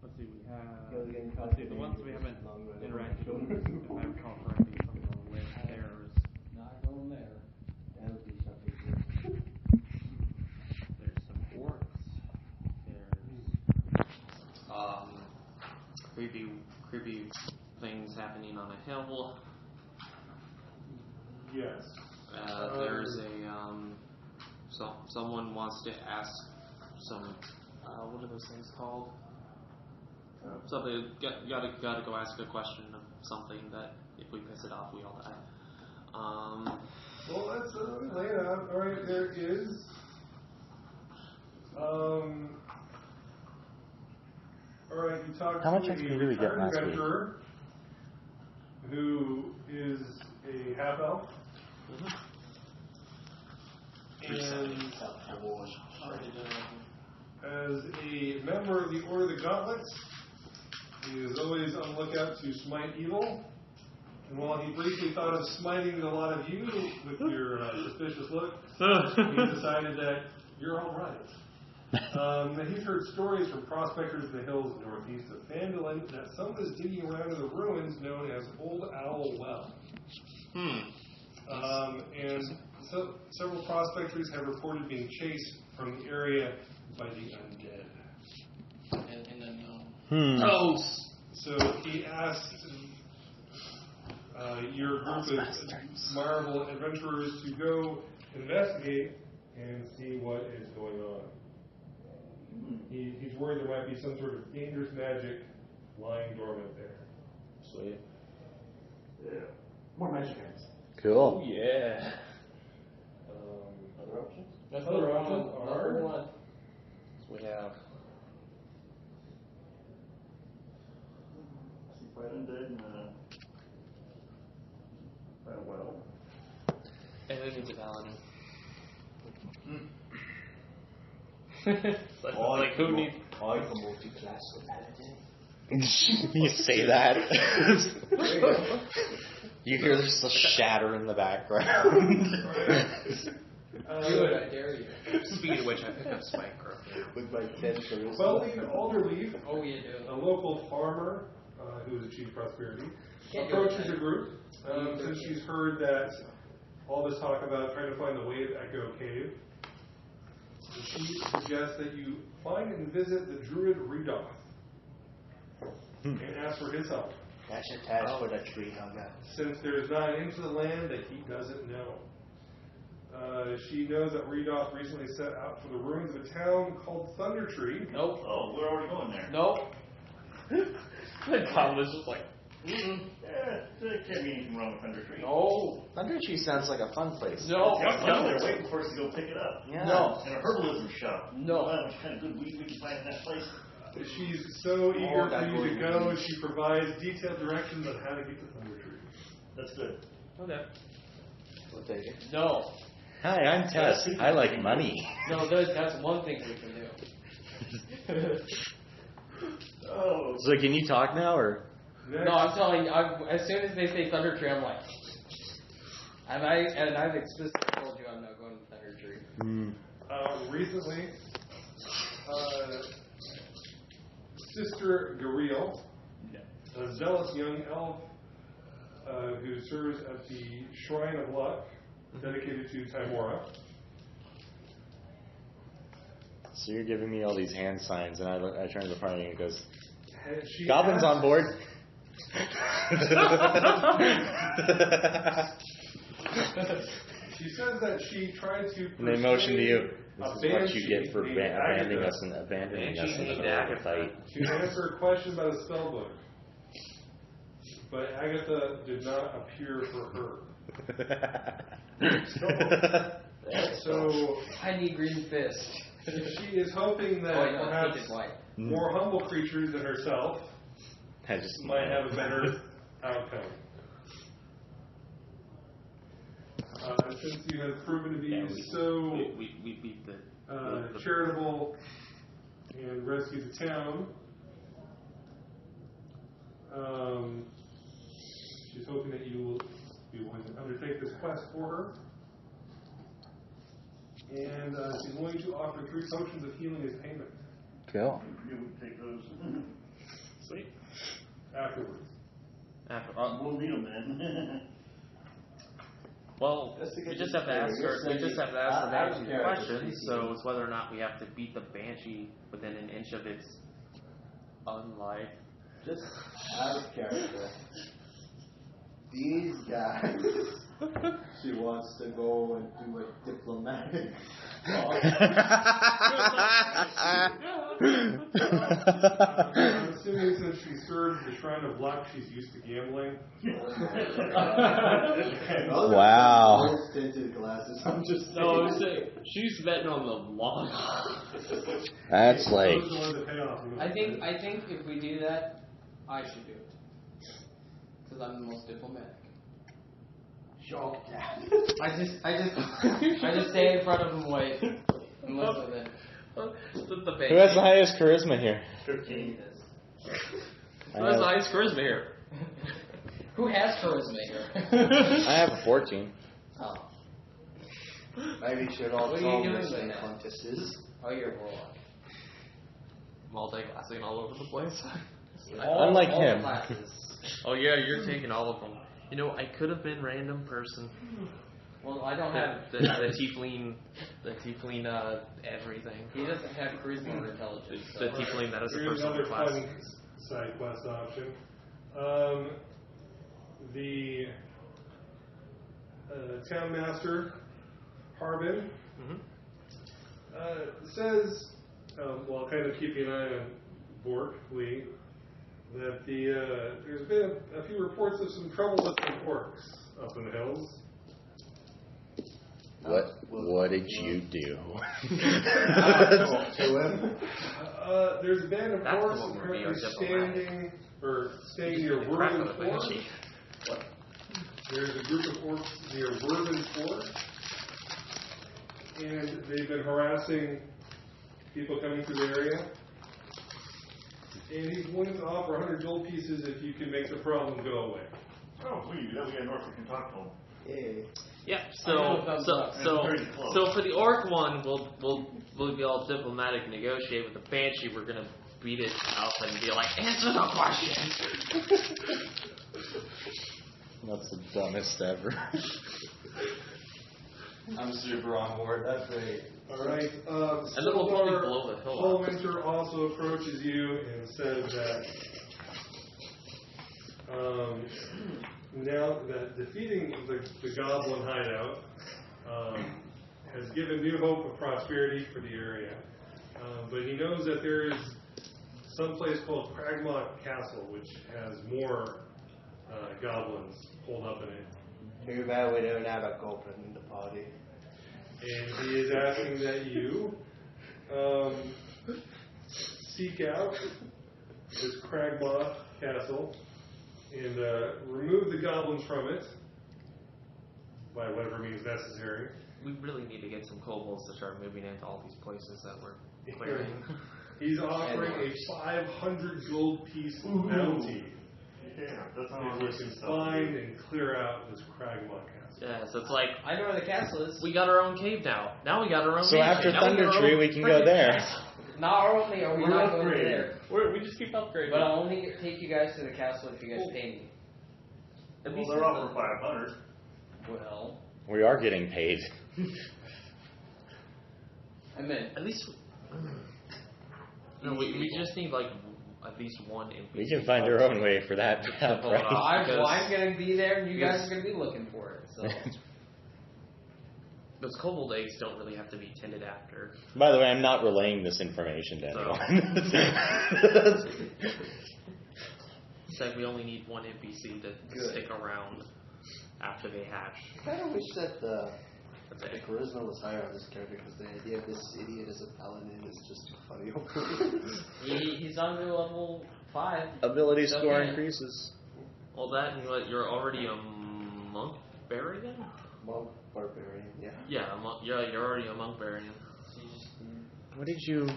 let's see, we have Let's the ones we haven't interacted with, if I recall correctly, some of the list there is Not going there. That would be something. there's some orcs. There's creepy things happening on a hill. Yes. There's a someone wants to ask some what are those things called? Something gotta go ask a question of something that if we piss it off we all die. Well, let's lay it out. All right, there is. All right, you talked How much to XP a did we get retired last week? adventurer who is a half elf. And as a member of the Order of the Gauntlets, he is always on the lookout to smite evil. And while he briefly thought of smiting a lot of you with your suspicious look, he decided that you're all right. He's heard stories from prospectors in the hills northeast of Phandalin that someone is digging around in the ruins known as Old Owl Well. And so, several prospectors have reported being chased from the area by the undead. And then Gross. So he asked your group of marvel adventurers to go investigate and see what is going on. He's worried there might be some sort of dangerous magic lying dormant there. Sweet. Yeah. More magic hands. Cool. Yeah. Other options? Other options are one. So we have See, fight undead and fight a well. and then needs a paladin. like who needs? I can multi-class competitive. You say that. You hear there's a shatter in the background. Do it, I dare you. Speed at which I pick up spike growth. With my 10 charisma. Welding Alderleaf, Oh, you do. a local farmer who has achieved prosperity, Can't do approaches it. the group since she's heard that all this talk about trying to find the way of Echo Cave. She suggests that you find and visit the druid Redoth and ask for his help, That's a task for the tree hugger. since there is not an end to the land that he doesn't know. She knows that Redoth recently set out for the ruins of a town called Thundertree. Nope. Oh, we're already going there. Nope. The Tom was just like, There can't be anything wrong with Thundertree. No. Thundertree sounds like a fun place. No. It's got money there waiting for us to go pick it up. Yeah. No. And a herbalism shop. No. How much kind of good weed we can find in that place. She's so eager that for you to would go, be- she provides detailed directions on how to get to Thundertree. That's good. okay. We'll take it. No. Hi, I'm Tess. I like money. No, that's one thing we can do. Oh. So can you talk now, or? Next, No, I'm telling you, as soon as they say Thundertree, I'm like, and I've explicitly told you I'm not going to Thundertree. recently, Sister Gariel, a zealous young elf who serves at the Shrine of Luck, dedicated to Timora. So you're giving me all these hand signs, and I turn to the party and it goes, And she Goblins on asks- board. She says that she tried to. And they motion to you. persuade This is a what you get for banshee named abandoning Agatha us and abandoning Banshee us in the named middle of the Agatha. fight. to answer a question about a spell book. but Agatha did not appear for her. So Tiny green fist. she is hoping that perhaps more humble creatures than herself might have a better outcome. Since you have proven to be we beat the charitable and rescued the town, she's hoping that you will be willing to undertake this quest for her. And she's willing to offer 3 potions of healing as payment. Cool. You would take those. Sweet. Afterwards. We'll need them then. Well, we just have to ask her. We just have to ask the Banshee questions. So it's whether or not we have to beat the Banshee within an inch of its unlife. Just out of character. These guys. She wants to go and do a diplomatic talk. I'm assuming since she served the Shrine of Luck, she's used to gambling. Wow. Tinted glasses. I'm just saying. No, I'm saying she's betting on the long. That's like. Those are the ones that pay off. I think if we do that, I should do it because I'm the most diplomatic. Shock that. I just stay in front of him, wait, and listen then. Who has the highest charisma here? 15. Who has the highest charisma here? Who has charisma here? I have a 14. Oh. Maybe we should all What are you doing throw with that? contests. Oh, you're a warlock. Multiclassing all over the place. Unlike all him. Classes. Oh yeah, you're taking all of them. You know, I could have been random person. Well, I don't have. The tiefling, everything. He doesn't have charisma or intelligence. The tiefling that is a Here's personal another class. fun side quest option. The town master, Harbin, says, while kind of keeping an eye on Bork Lee, that there's been a few reports of some trouble with some orcs up in the hills. What did you do? There's a band of That's orcs the one where we currently are diplomatic. staying near Crack Woven of the Forest. Banshee. There's a group of orcs near Woven Forest, and they've been harassing people coming through the area. And he's willing to offer 100 gold pieces if you can make the problem go away. Oh, please. That we got Norfolk can talk to him. Yeah. Yeah. I know thumbs up. So for the orc one, we'll be all diplomatic, negotiate with the Banshee. We're gonna beat it up and be like, answer the question. That's the dumbest ever. I'm super on board. That's great. All right. And then we'll probably blow the hill Paul up. Winter also approaches you and says that now that defeating the goblin hideout has given new hope of prosperity for the area. But he knows that there is some place called Cragmont Castle, which has more goblins holed up in it. Too bad we don't have a goblin in the party. And he is asking that you seek out this Cragmont Castle and remove the goblins from it by whatever means necessary. We really need to get some kobolds to start moving into all these places that we're clearing. He's offering a 500 gold piece bounty Yeah, that's how if you can find and clear out this Cragmont Castle. Yeah, so it's like I know where the castle is. we got our own cave now. Now we got our own. So mansion. after Now we got Thunder our Tree, own we can go freaking there. castle. Not only are we We're not going upgrading. there, We just keep upgrading. but I'll only take you guys to the castle if you guys pay me. At Well, least they're off for 500. Well, We are getting paid. I meant At least. No, we just need like at least one. We can find our own way for that To pull it price. off. I'm going to be there, and you guys are going to be looking for it. So Those kobold eggs don't really have to be tended after. By the way, I'm not relaying this information to So- anyone. said we only need one NPC to stick around after they hatch. I kind of wish that the Okay. charisma was higher on this character because the idea of this idiot as a paladin is just too funny. He's on to level 5. Ability It's score okay. increases. Well, that and what, you're already a monk barian? Monk barbarian, yeah. Yeah, you're already a monk barian. What did you...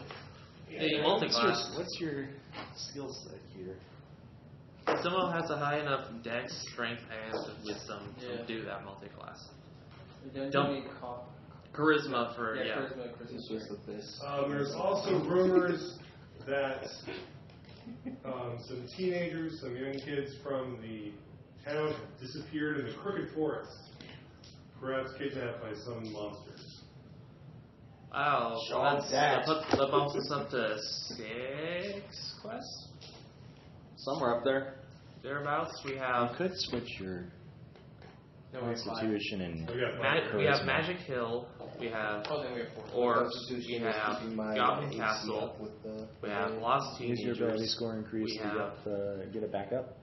The multi-class. What's your skill set here? Someone has a high enough dex, strength, and wisdom to Yeah. do that multi-class. Don't Charisma for, charisma. It's just the best. There's also rumors that some teenagers, some young kids from the town have disappeared in the Crooked Forest, perhaps kidnapped by some monsters. Wow, Show that bumps us up to 6 quests? Somewhere up there. Thereabouts. We You have could switch your Constitution and... We got we have Magic Hill, we have Oh, then we have 4. Orbs, Constitution we is have keeping my Goblin AC Castle, up with the we have Lost Use your ability Teenagers, score increase we to have get it back up.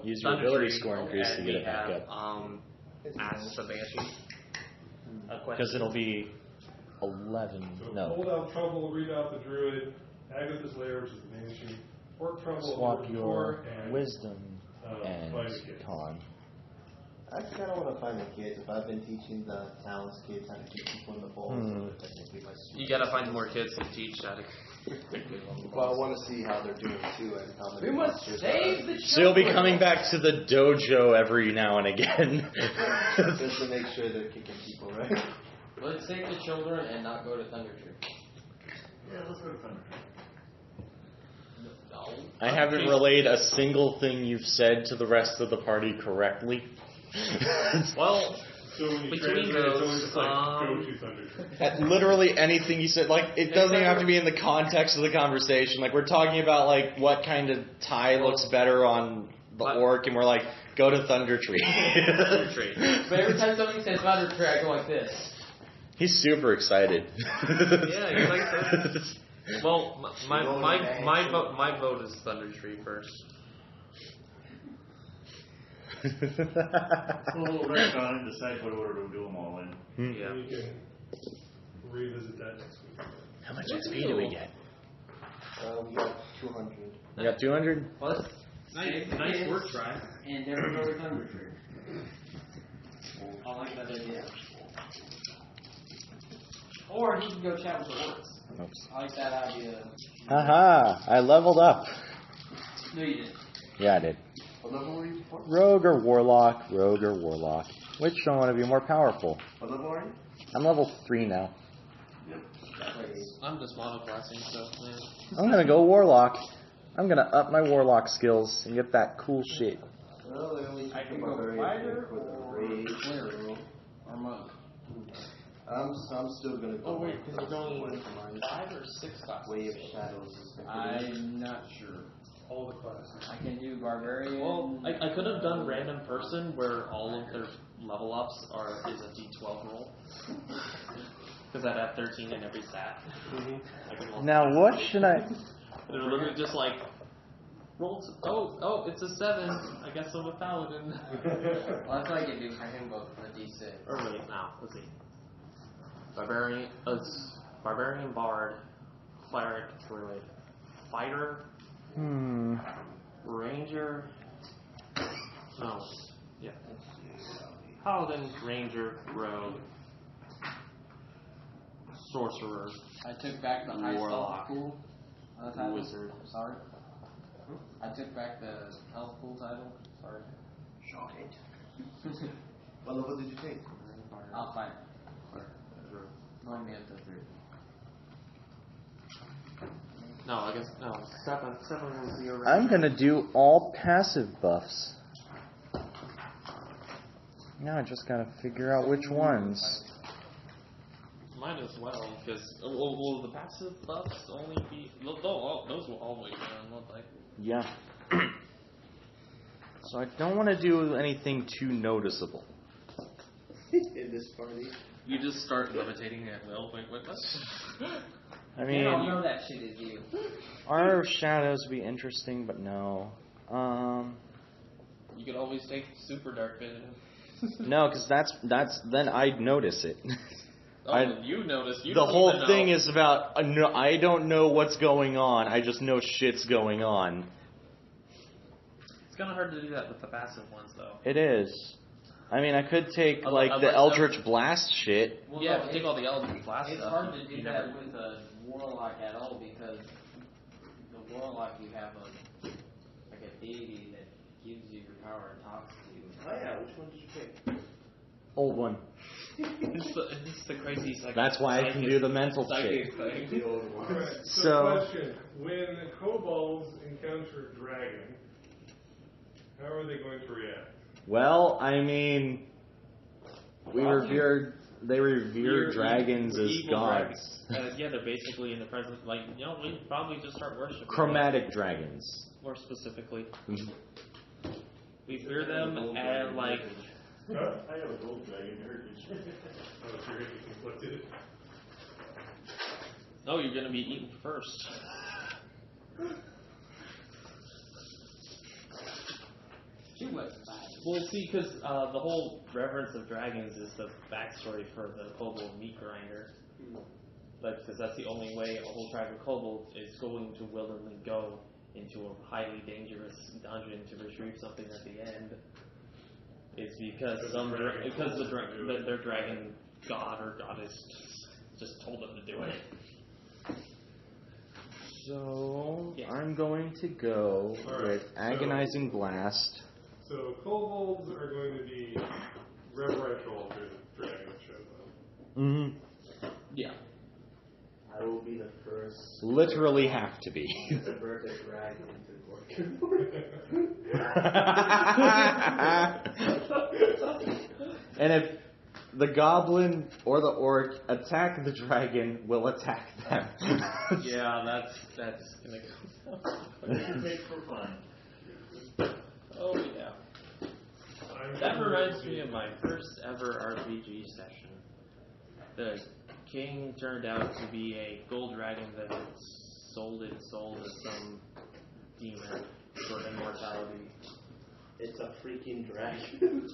Use your Thunder ability Tree, score increase to and get we it back have, up. Ask the Banshee. Because it'll be 11. So No. Hold Out Trouble, Read Out the Druid, Agatha's Lair, which is the Banshee, Orc Trouble, Swap Orc your Tour, and wisdom Find the and Kids. con. I kind of want to find the kids. If I've been teaching the talents kids how to keep people in the bowl, so technically my You gotta find more kids to teach that. Well, I want to see how they're doing too and how many We must monsters save are. the So you'll be children. coming back to the dojo every now and again. Just to make sure they're kicking people, right? Let's save the children and not go to Thunder Tree. Yeah, let's go to Thunder. No. I haven't relayed a single thing you've said to the rest of the party correctly. Well, So when you between translate, it's those, always just like, go to Thunder Tree. At literally anything you said, like, it doesn't even have to be in the context of the conversation. Like, we're talking about, like, what kind of tie looks better on the orc, and we're like, go to Thunder Tree. Thunder Tree. But every time somebody says Thunder Tree, I go like this. He's super excited. Yeah, he's like that. Well, my vote is Thunder Tree first. We'll rest on and decide what order to do them all in. Yeah. And you can revisit that next week. How much XP do we get? We got 200. We got 200? Well, let's save the Nice kids work, try. and never go to Thunder Tree. I like that idea. Or he can go chat with the orcs. Oops. I like that idea. Haha, I leveled up. No, you didn't. Yeah, I did. What level were you before? Rogue or Warlock, Rogue or Warlock. Which one want to be more powerful? What level are you? I'm level 3 now. I'm just monoclassing, so yeah. I'm gonna go Warlock. I'm gonna up my Warlock skills and get that cool shit. Well, they only I take can a go barbarian fighter with a or rage. cleric or monk. I'm still gonna go. Oh wait, because we're going with mine. 5 or 6 classes. Way of Shadows is gonna be- I'm not sure. All the classes. I can do barbarian. Well, I could have done random person where all of their level ups is a D12 roll. Because I'd have 13 in every stat. I could roll Now what should I... They're literally just like, roll. Oh, it's a 7. I guess I'm a paladin. Well, that's what I can do for him both a D6. Or wait, no, let's see. Barbarian, bard, cleric, wait, fighter, ranger. No, yeah. Paladin, ranger, rogue, sorcerer, I took back the high Warlock. health pool title. Wizard. Sorry. I took back the health pool title. Sorry. Shocking. What level did you take? I'll find it. Going me up to 3. No, I guess no. 7 was the original. I'm gonna do all passive buffs. Now I just gotta figure out which ones. Mine as well, because will the passive buffs only be? Those will always be on, won't they? Yeah. So I don't want to do anything too noticeable. In this party. You just start levitating at will. Wait, what? I They don't mean, know that shit is you. our shadows would be interesting, but no. You could always take super dark vision. No, because that's then I'd notice it. You notice. You the don't whole even thing know. is about I don't know what's going on. I just know shit's going on. It's kind of hard to do that with the passive ones, though. It is. I mean, I could take the Unless- Eldritch Blast shit. Well, Yeah, no, if you take all the Eldritch Blast It's stuff. hard to you do never- that with a warlock at all because the warlock you have a deity that gives you your power and talks to you. Oh yeah, which one did you pick? Old one. It's the crazy psychic. That's why I can do the mental psychic shit. thing. The old one. Alright, So- question. When kobolds encounter dragon, how are they going to react? Well, I mean, they revere dragons as Evil gods. dragons. Yeah, they're basically in the presence. We probably just start worshiping. Chromatic dragons. More specifically, we fear them and I have a gold dragon heritage. Oh, sure, you conflicted. oh, you're gonna be eaten first. She wasn't bad. Well, see, because the whole reverence of dragons is the backstory for the kobold meat grinder. Because that's the only way a whole tribe of kobolds is going to willingly go into a highly dangerous dungeon to retrieve something at the end. It's because their dragon god or goddess just told them to do it. So, Yeah. I'm going to go Alright, with Agonizing Blast. So kobolds are going to be reverential to the dragon that shows up. Mm-hmm. Yeah. I will be the first. Literally have to be. To birth a dragon into And if the goblin or the orc attack the dragon, we'll attack them. Yeah, that's gonna go. You take for fun. Oh yeah. That reminds me of my first ever RPG session. The king turned out to be a gold dragon that had sold its soul to some demon for immortality. It's a freaking dragon.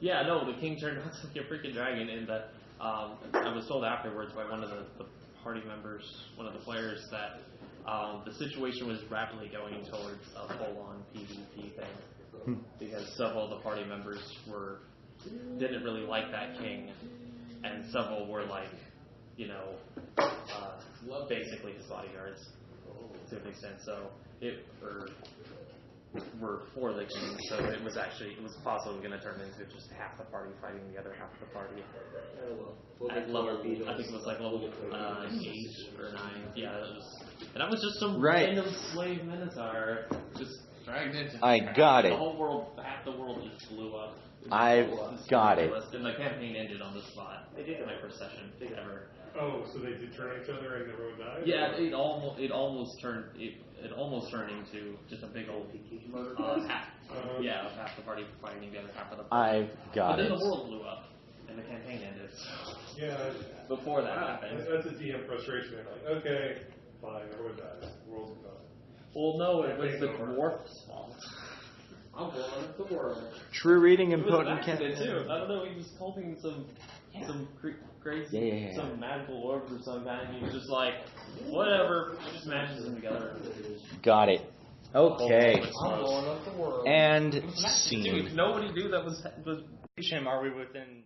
Yeah, no, the king turned out to be a freaking dragon, and I was told afterwards by one of the party members, one of the players, that the situation was rapidly going towards a full-on PvP thing. Because several of the party members didn't really like that king, and several were like, basically his bodyguards to an extent. So were for the king. So it was possibly going to turn into just half the party fighting the other half of the party. At level, I think it was like level 8 or 9. Yeah, and that was just some random slave minotaur just dragged into. I got it. The whole world, half the world just blew up. I've got it. And the campaign ended on the spot. My first session ever. Oh, so they did turn each other and everyone died? Yeah, it almost turned into just a big old half. Half the party fighting together, half of the party. I've got But it. then the world blew up and the campaign ended. Yeah. Before that happened. That's a DM frustration. They're like, okay, fine, everyone dies. The world's done. Well, no, it was the dwarf's fault. I'm going with the world. True reading and It was an potent accident cat. too. I don't know. He was holding some crazy, some magical orbs or something, and he was just like, whatever, just smashes them together. Got it. Okay. I'm going with the world. And Dude, scene. nobody knew that was. Are we within